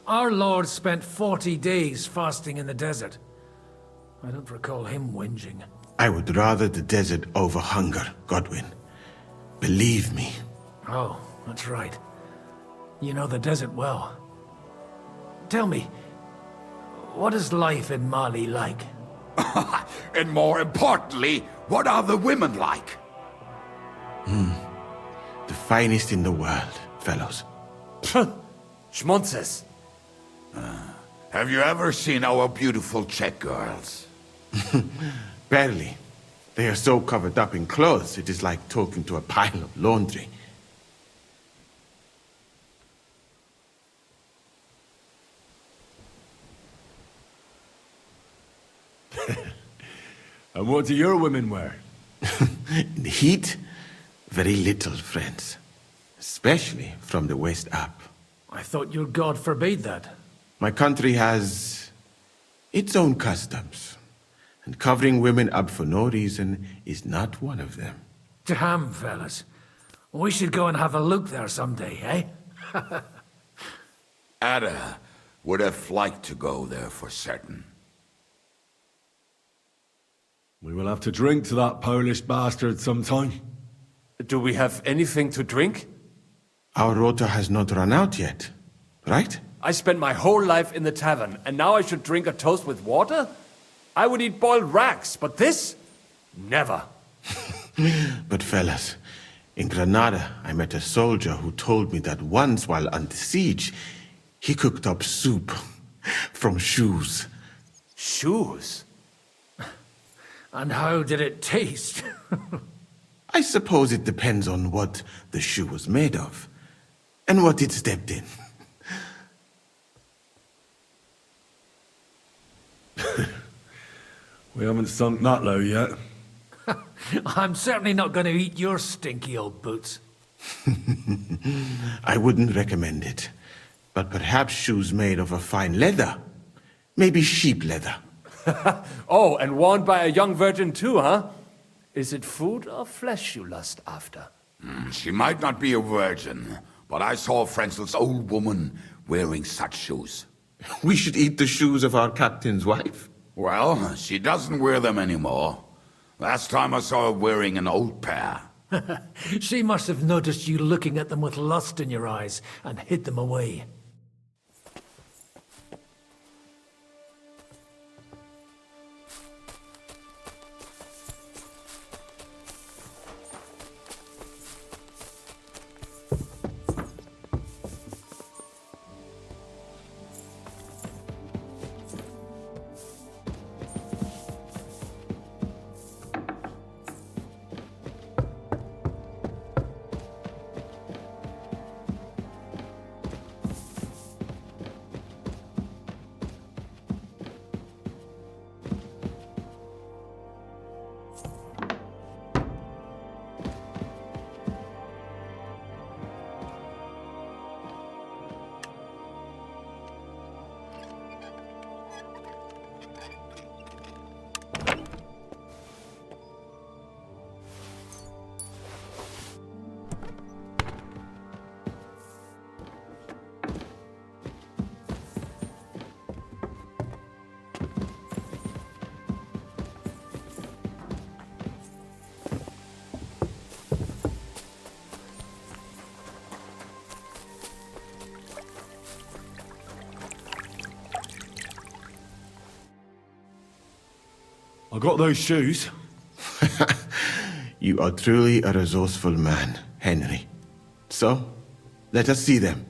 Our Lord spent 40 days fasting in the desert. I don't recall him whinging. I would rather the desert over hunger, Godwin. Believe me. Oh, that's right. You know the desert well. Tell me, what is life in Mali like? And more importantly, what are the women like? The finest in the world, fellows. Schmonzes. Have you ever seen our beautiful Czech girls? Barely. They are so covered up in clothes, it is like talking to a pile of laundry. And what do your women wear? In the heat, very little, friends. Especially from the west up. I thought your god forbade that. My country has its own customs. And covering women up for no reason is not one of them. Damn, fellas. We should go and have a look there someday, eh? Ada would have liked to go there for certain. We will have to drink to that Polish bastard sometime. Do we have anything to drink? Our rota has not run out yet, right? I spent my whole life in the tavern, and now I should drink a toast with water? I would eat boiled rags, but this? Never. But fellas, in Granada, I met a soldier who told me that once while under siege, he cooked up soup from shoes. Shoes? And how did it taste? I suppose it depends on what the shoe was made of, and what it stepped in. We haven't sunk that low yet. I'm certainly not going to eat your stinky old boots. I wouldn't recommend it, but perhaps shoes made of a fine leather. Maybe sheep leather. Oh, and worn by a young virgin too, huh? Is it food or flesh you lust after? She might not be a virgin, but I saw Frenzel's old woman wearing such shoes. We should eat the shoes of our captain's wife. Well, she doesn't wear them anymore. Last time I saw her wearing an old pair. She must have noticed you looking at them with lust in your eyes and hid them away. I got those shoes. You are truly a resourceful man, Henry. So, let us see them.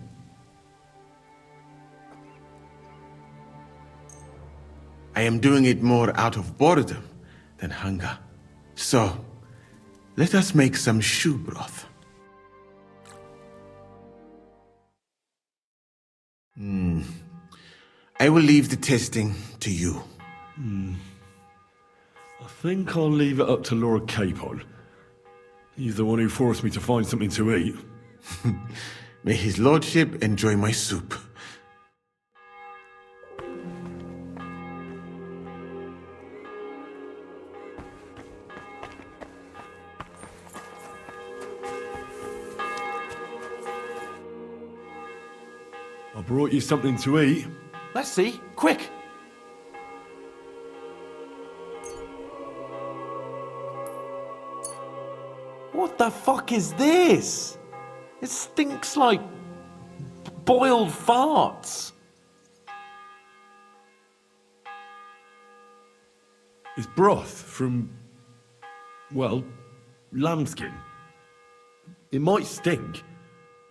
I am doing it more out of boredom than hunger. So, let us make some shoe broth. I will leave the testing to you. I think I'll leave it up to Lord Capon. He's the one who forced me to find something to eat. May his lordship enjoy my soup. I brought you something to eat. Let's see. Quick! What the fuck is this? It stinks like boiled farts. It's broth from, well, lambskin. It might stink,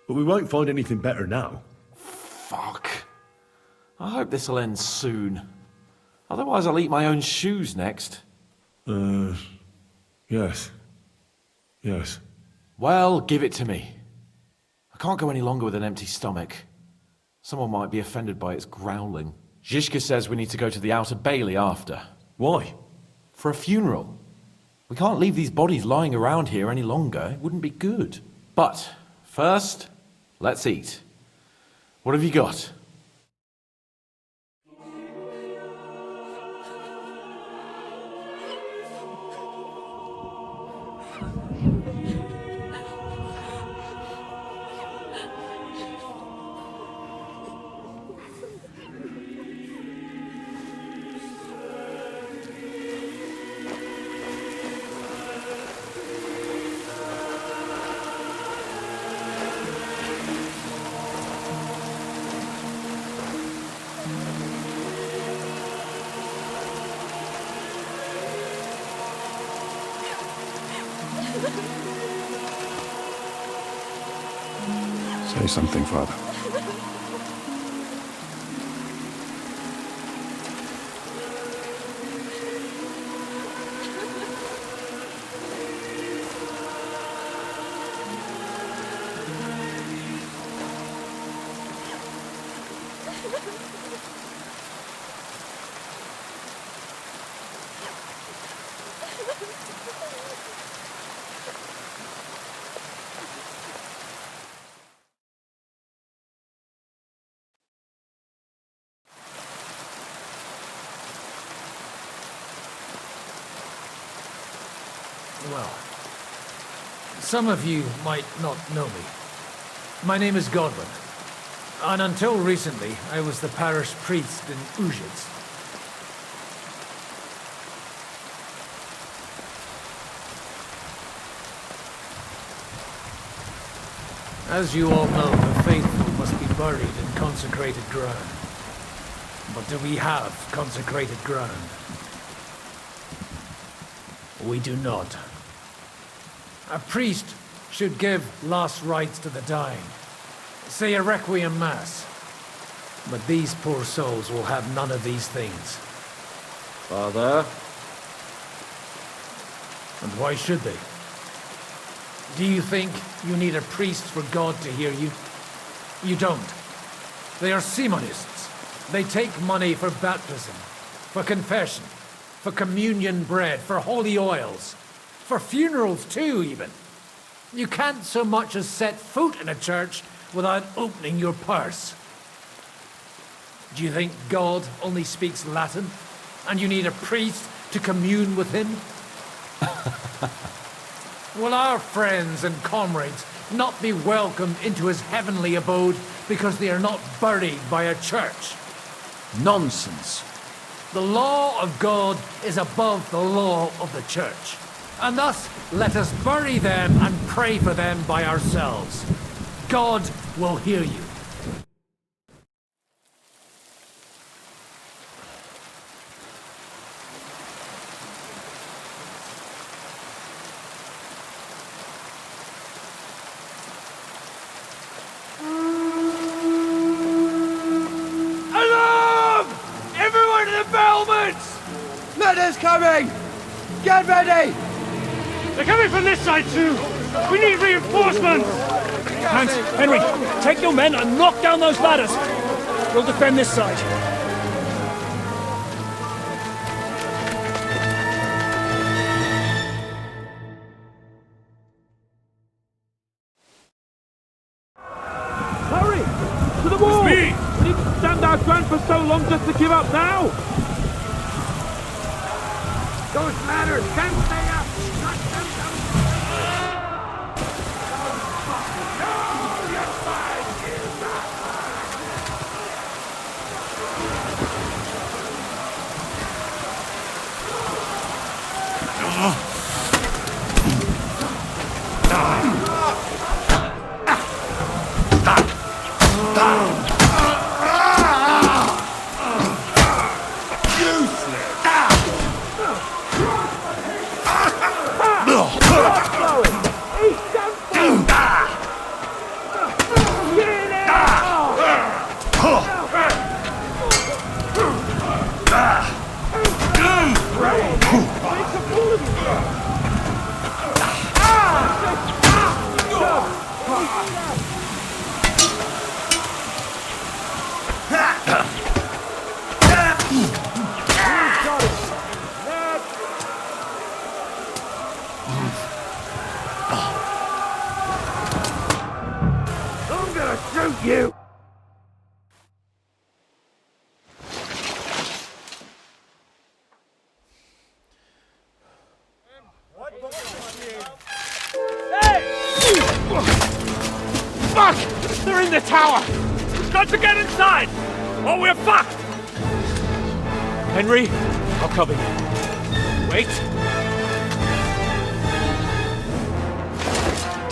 but we won't find anything better now. Fuck. I hope this'll end soon. Otherwise I'll eat my own shoes next. Yes. Yes. Well, give it to me. I can't go any longer with an empty stomach. Someone might be offended by its growling. Zhishka says we need to go to the Outer Bailey after. Why? For a funeral. We can't leave these bodies lying around here any longer. It wouldn't be good. But, first, let's eat. What have you got? Say something, Father. Well, some of you might not know me. My name is Godwin, and until recently, I was the parish priest in Ujitz. As you all know, the faithful must be buried in consecrated ground. But do we have consecrated ground? We do not. A priest should give last rites to the dying. Say a requiem mass. But these poor souls will have none of these things. Father? And why should they? Do you think you need a priest for God to hear you? You don't. They are Simonists. They take money for baptism, for confession, for communion bread, for holy oils, for funerals too, even. You can't so much as set foot in a church without opening your purse. Do you think God only speaks Latin, and you need a priest to commune with him? Will our friends and comrades not be welcomed into his heavenly abode because they are not buried by a church? Nonsense. The law of God is above the law of the church. And thus, let us bury them and pray for them by ourselves. God will hear you. Alarm! Everyone to the battlements! Movement is coming! Get ready! They're coming from this side too! We need reinforcements! Hans, Henry, take your men and knock down those ladders! We'll defend this side. Hurry! To the wall! We need to stand our ground for so long just to give up now! Those ladders can't stay up! Knock them down! I'm gonna shoot you! Fuck! They're in the tower! We've got to get inside! Or we're fucked! Henry, I'll cover you. Wait.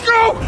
Go!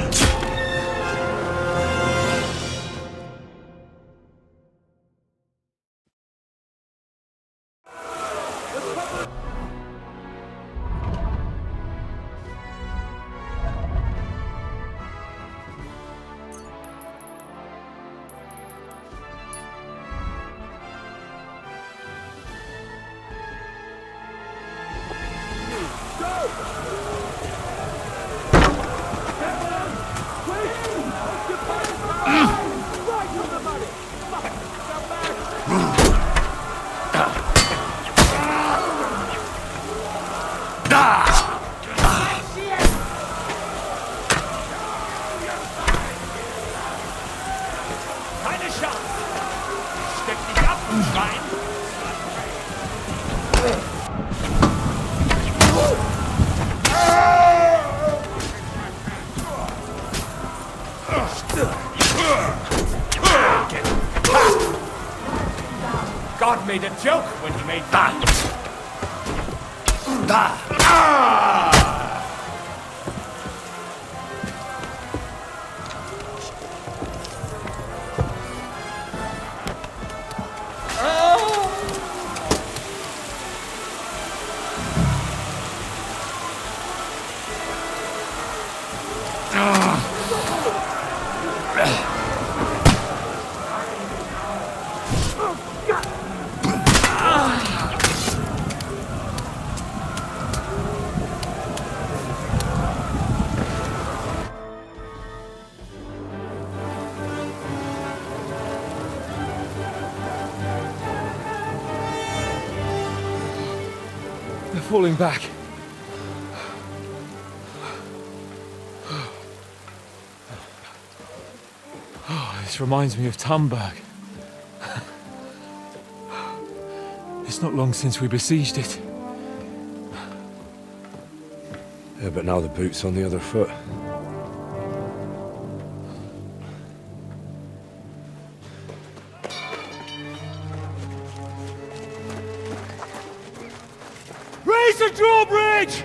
God made a joke when he made that. They're falling back. Oh, this reminds me of Tamberg. It's not long since we besieged it. Yeah, but now the boot's on the other foot. Raise the drawbridge!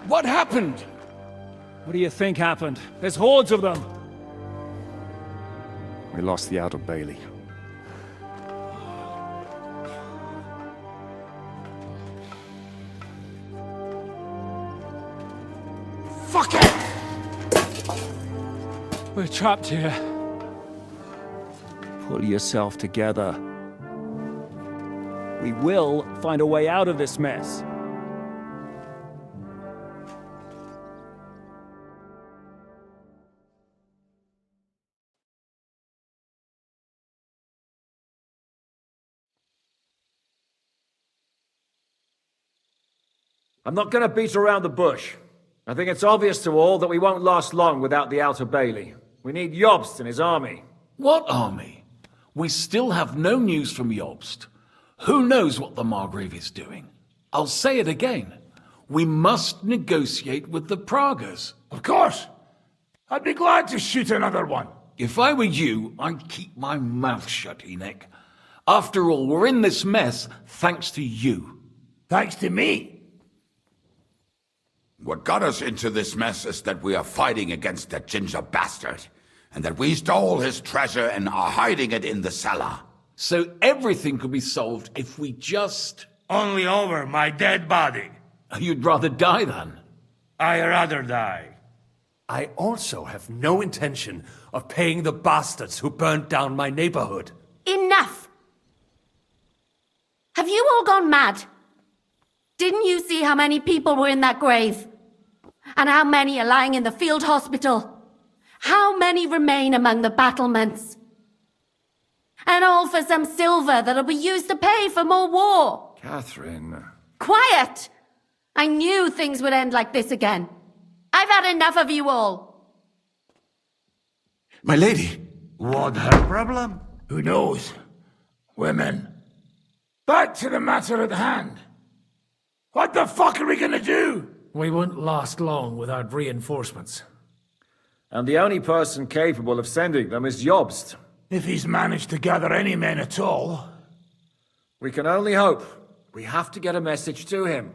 What happened? What do you think happened? There's hordes of them! We lost the Outer Bailey. Fuck it! We're trapped here. Pull yourself together. We will find a way out of this mess. I'm not gonna beat around the bush. I think it's obvious to all that we won't last long without the Outer Bailey. We need Jobst and his army. What army? We still have no news from Jobst. Who knows what the Margrave is doing? I'll say it again. We must negotiate with the Pragas. Of course. I'd be glad to shoot another one. If I were you, I'd keep my mouth shut, Enoch. After all, we're in this mess thanks to you. Thanks to me? What got us into this mess is that we are fighting against that ginger bastard, and that we stole his treasure and are hiding it in the cellar. So everything could be solved if we just... Only over my dead body. You'd rather die then? I'd rather die. I also have no intention of paying the bastards who burnt down my neighborhood. Enough! Have you all gone mad? Didn't you see how many people were in that grave? And how many are lying in the field hospital? How many remain among the battlements? And all for some silver that'll be used to pay for more war. Catherine. Quiet! I knew things would end like this again. I've had enough of you all. My lady. What her problem? Who knows? Women. Back to the matter at hand. What the fuck are we gonna do? We won't last long without reinforcements. And the only person capable of sending them is Jobst. If he's managed to gather any men at all. We can only hope. We have to get a message to him.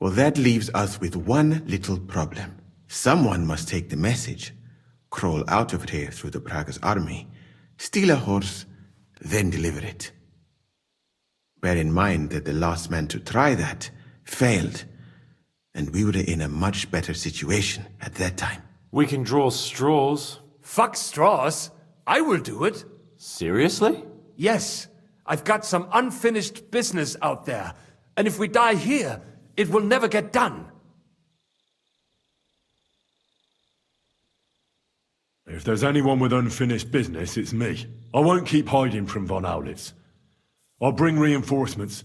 Well, that leaves us with one little problem. Someone must take the message, crawl out of here through the Praga's army, steal a horse, then deliver it. Bear in mind that the last man to try that failed, and we were in a much better situation at that time. We can draw straws. Fuck straws. I will do it. Seriously? Yes. I've got some unfinished business out there, and if we die here, it will never get done. If there's anyone with unfinished business, it's me. I won't keep hiding from Von Aulitz. I'll bring reinforcements,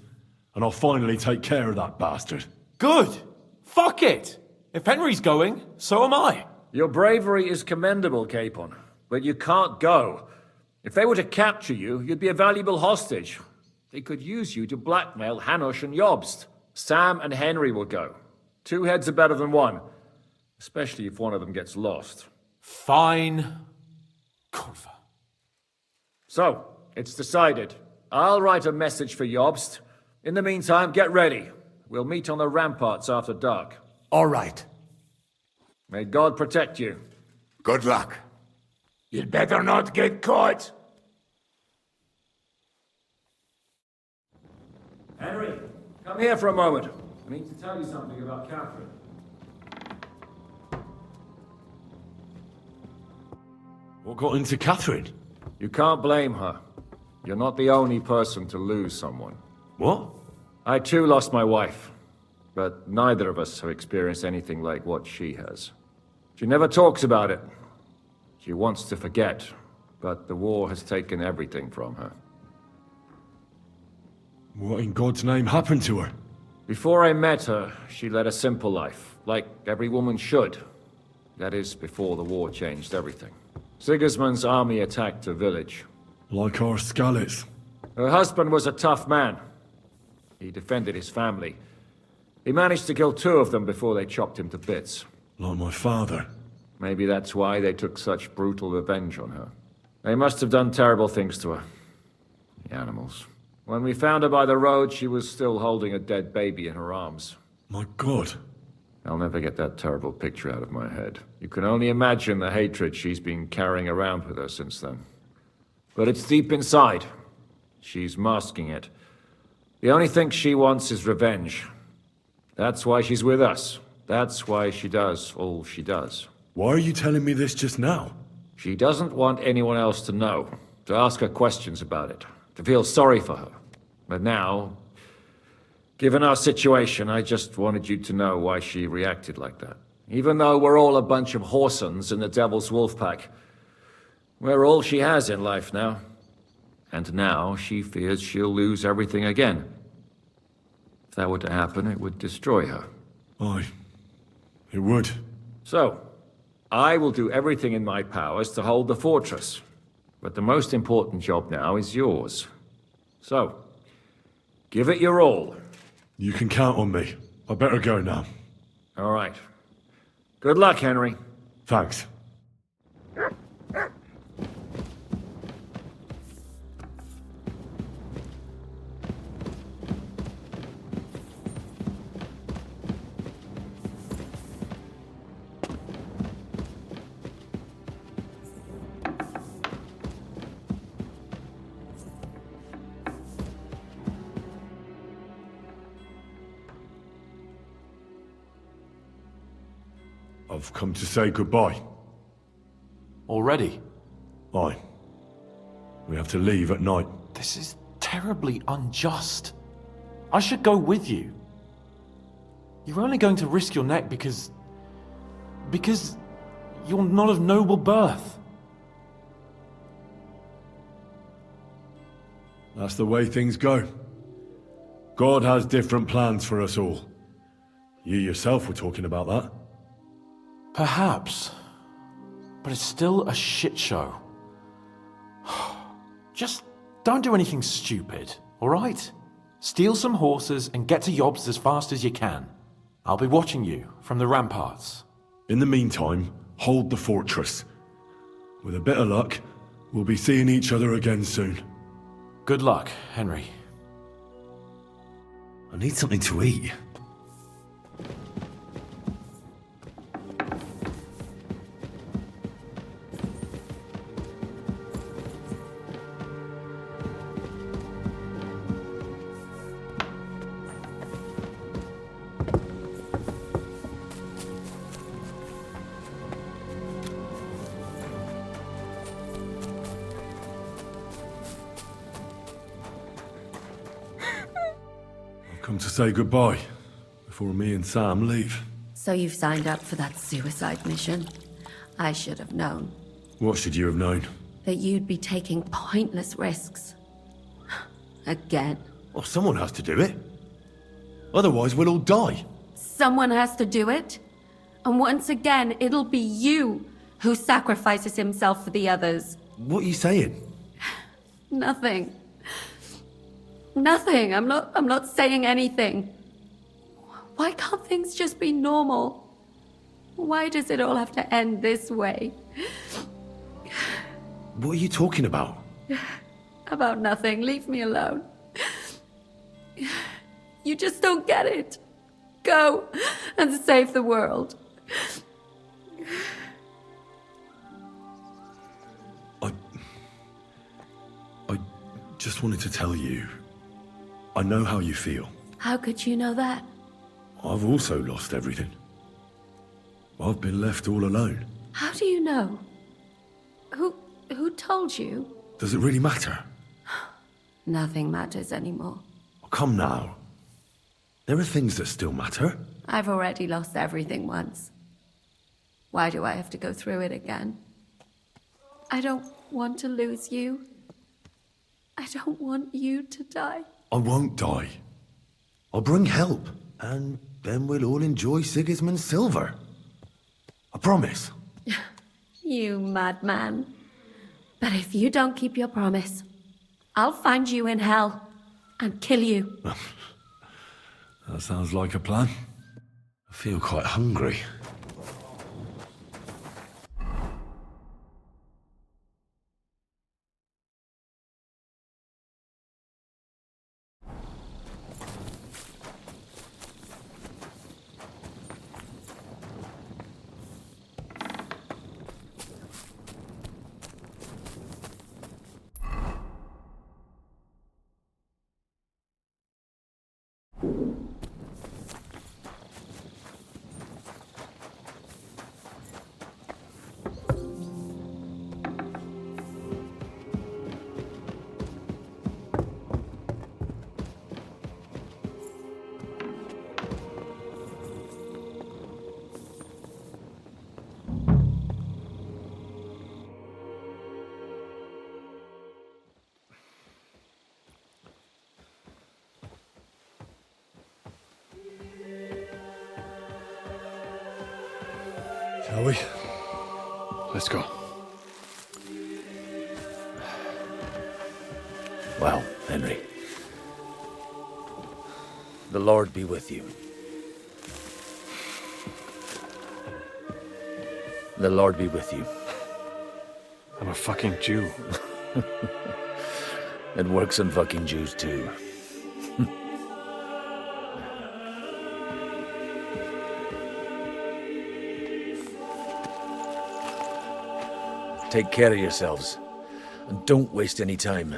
and I'll finally take care of that bastard. Good. Fuck it. If Henry's going, so am I. Your bravery is commendable, Capon, but you can't go. If they were to capture you, you'd be a valuable hostage. They could use you to blackmail Hanush and Jobst. Sam and Henry will go. 2 heads are better than 1, especially if one of them gets lost. Fine. Kurva. So, it's decided. I'll write a message for Jobst. In the meantime, get ready. We'll meet on the ramparts after dark. All right. May God protect you. Good luck. You'd better not get caught. Henry, come here for a moment. I need to tell you something about Catherine. What got into Catherine? You can't blame her. You're not the only person to lose someone. What? I too lost my wife, but neither of us have experienced anything like what she has. She never talks about it. She wants to forget, but the war has taken everything from her. What in God's name happened to her? Before I met her, she led a simple life, like every woman should. That is, before the war changed everything. Sigismund's army attacked her village. Like our Skalitz. Her husband was a tough man. He defended his family. He managed to kill 2 of them before they chopped him to bits. Like my father. Maybe that's why they took such brutal revenge on her. They must have done terrible things to her. The animals. When we found her by the road, she was still holding a dead baby in her arms. My God. I'll never get that terrible picture out of my head. You can only imagine the hatred she's been carrying around with her since then. But it's deep inside. She's masking it. The only thing she wants is revenge. That's why she's with us. That's why she does all she does. Why are you telling me this just now? She doesn't want anyone else to know, to ask her questions about it, to feel sorry for her. But now, given our situation, I just wanted you to know why she reacted like that. Even though we're all a bunch of whoresons in the Devil's Wolf Pack, we're all she has in life now. And now she fears she'll lose everything again. If that were to happen, it would destroy her. Aye, it would. So, I will do everything in my powers to hold the fortress. But the most important job now is yours. So, give it your all. You can count on me. I better go now. All right. Good luck, Henry. Thanks. I've come to say goodbye. Already? Aye. We have to leave at night. This is terribly unjust. I should go with you. You're only going to risk your neck because you're not of noble birth. That's the way things go. God has different plans for us all. You yourself were talking about that. Perhaps. But it's still a shit show. Just don't do anything stupid, alright? Steal some horses and get to Yobst as fast as you can. I'll be watching you from the ramparts. In the meantime, hold the fortress. With a bit of luck, we'll be seeing each other again soon. Good luck, Henry. I need something to eat. Come to say goodbye before me and Sam leave. So you've signed up for that suicide mission? I should have known What should you have known? that you'd be taking pointless risks. Again. Well, someone has to do it. Otherwise, we'll all die. Someone has to do it. And once again, it'll be you who sacrifices himself for the others. What are you saying? Nothing. Nothing. I'm not saying anything. Why can't things just be normal? Why does it all have to end this way? What are you talking about? About nothing. Leave me alone. You just don't get it. Go and save the world. I just wanted to tell you. I know how you feel. How could you know that? I've also lost everything. I've been left all alone. How do you know? Who told you? Does it really matter? Nothing matters anymore. Come now. There are things that still matter. I've already lost everything once. Why do I have to go through it again? I don't want to lose you. I don't want you to die. I won't die. I'll bring help, and then we'll all enjoy Sigismund's silver. I promise. You madman. But if you don't keep your promise, I'll find you in hell and kill you. That sounds like a plan. I feel quite hungry. Shall we? Let's go. Well, Henry. The Lord be with you. The Lord be with you. I'm a fucking Jew. It works on fucking Jews too. Take care of yourselves, and don't waste any time.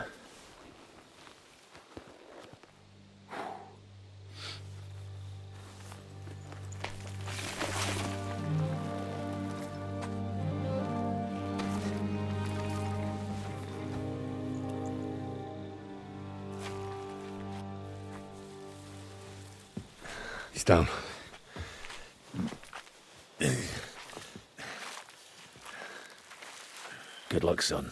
He's down. Good luck, son.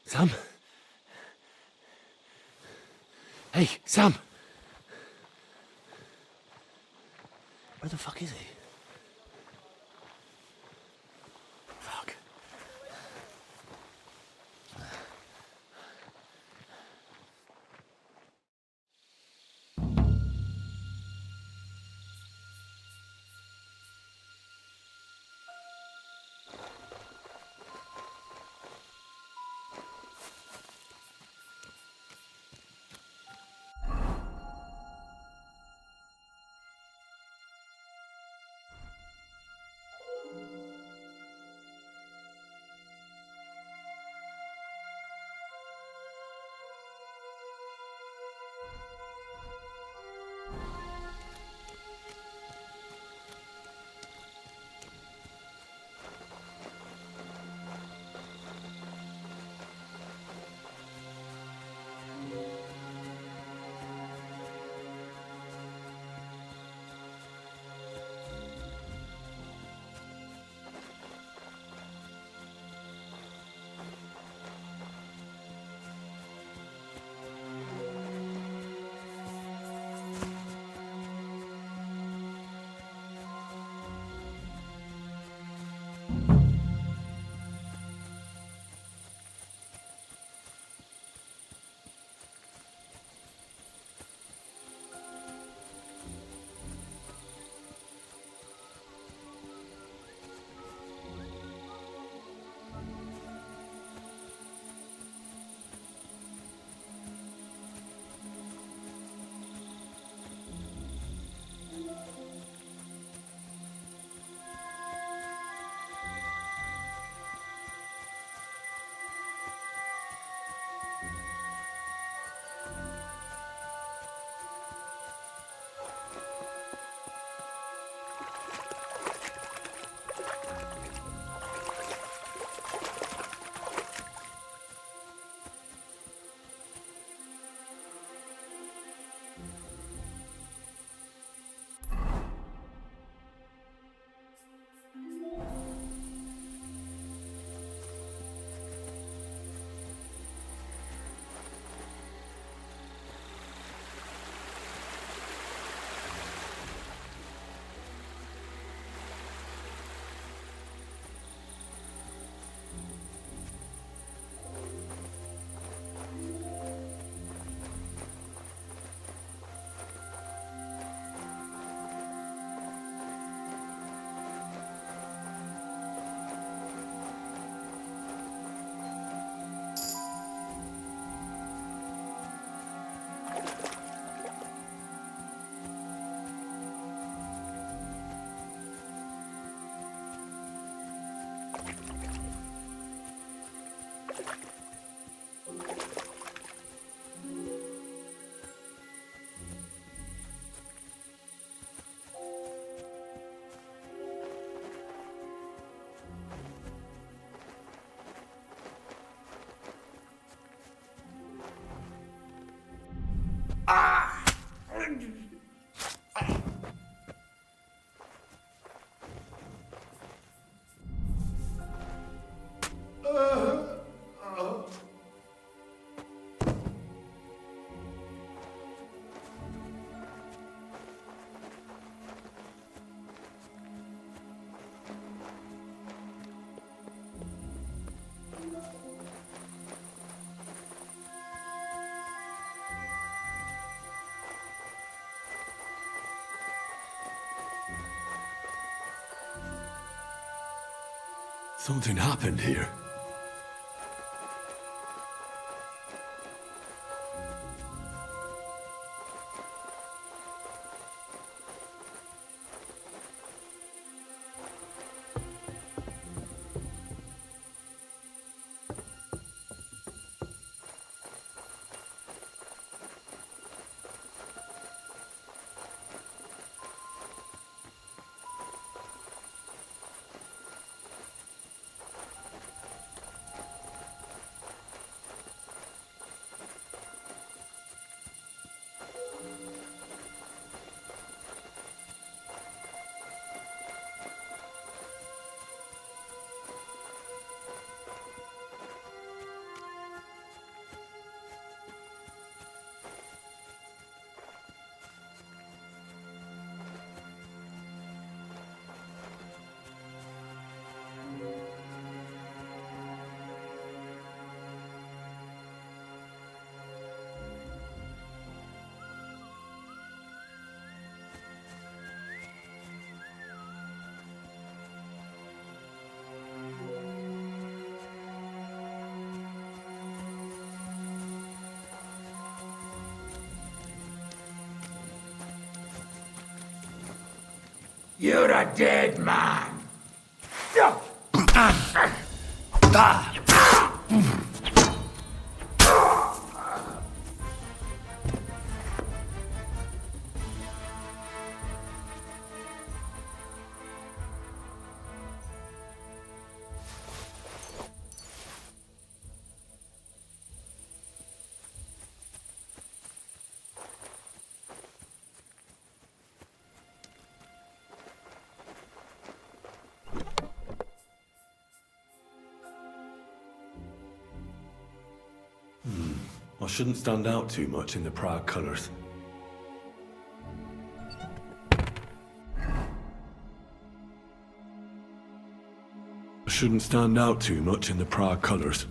Sam? Hey, Sam! Where the fuck is he? Fuck. Something happened here. You're a dead man. I shouldn't stand out too much in the Prague colours. I shouldn't stand out too much in the Prague colours.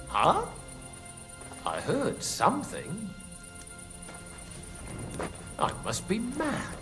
Huh? I heard something. I must be mad.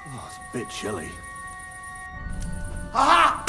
Oh, it's a bit chilly. Aha!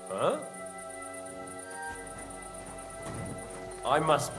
Huh? I must...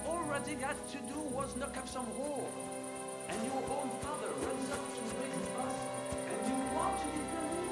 All they had to do was knock up some whore. And your own father runs up to raise his bus. And you want to defend me?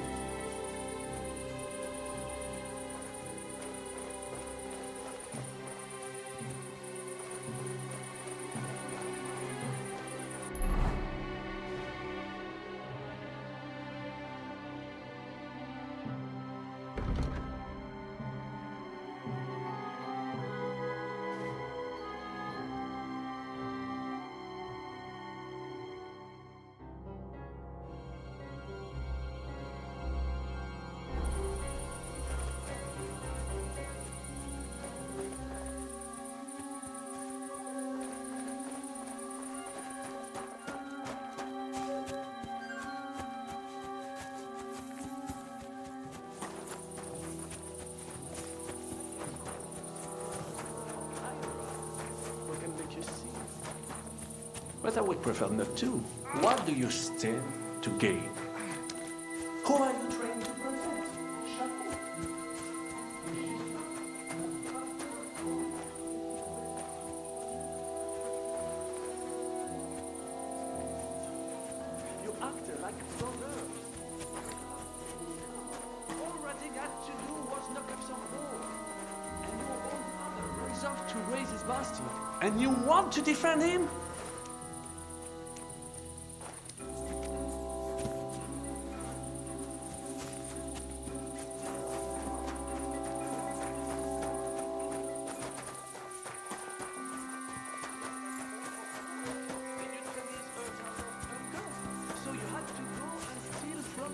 But I would prefer not to. What do you stand to gain? Who are you trying to protect? You acted like a brother. All Rading had to do was knock up some whore. And your own father rose up to raise his bastard. And you want to defend him? So you had to go and steal from...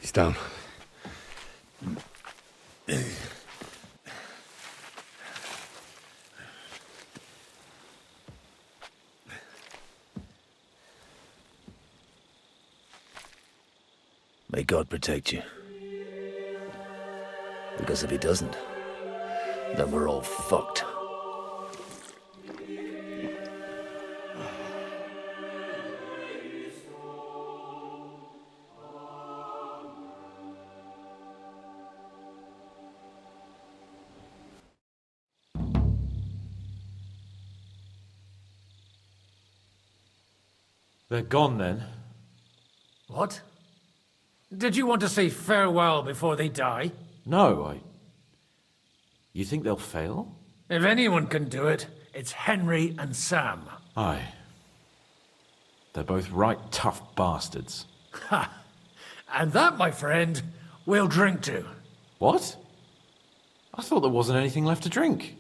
He's down. May God protect you. Because if he doesn't, then we're all fucked. They're gone then. What? Did you want to say farewell before they die? No, You think they'll fail? If anyone can do it, it's Henry and Sam. Aye. They're both right tough bastards. Ha! And that, my friend, we'll drink to. What? I thought there wasn't anything left to drink.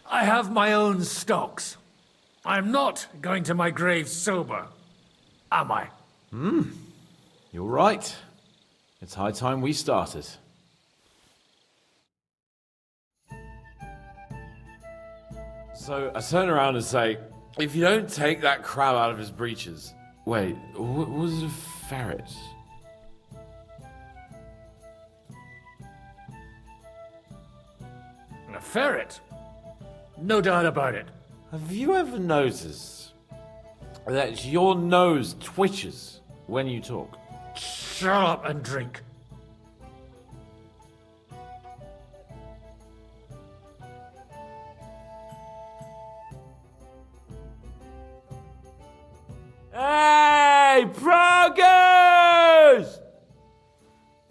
I have my own stocks. I'm not going to my grave sober, am I? You're right. It's high time we started. So I turn around and say, if you don't take that crab out of his breeches... Wait, was it a ferret? A ferret? No doubt about it. Have you ever noticed that your nose twitches when you talk? Shut up and drink. Hey, Progress!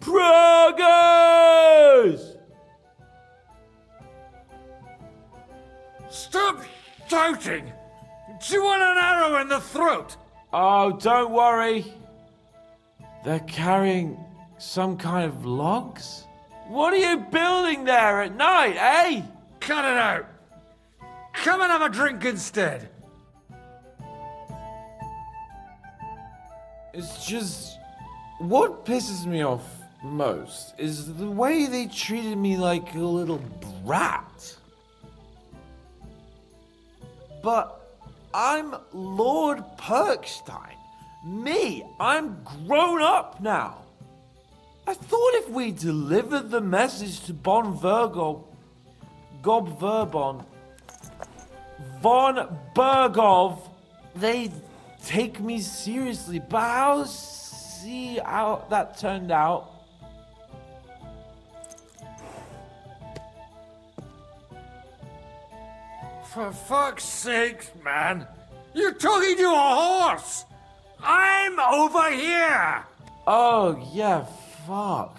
Progress! Stop shouting! Do you want an arrow in the throat? Oh, don't worry. They're carrying some kind of logs? What are you building there at night, eh? Cut it out! Come and have a drink instead. It's just... What pisses me off most is the way they treated me like a little brat. But I'm Lord Perkstein. Me, I'm grown up now. I thought if we delivered the message to Von Vergov, Gob Verbon, Von Bergov, they'd take me seriously. But I'll see how that turned out. For fuck's sake, man. You're talking to a horse! I'm over here! Oh, yeah, fuck.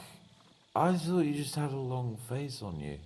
I thought you just had a long face on you.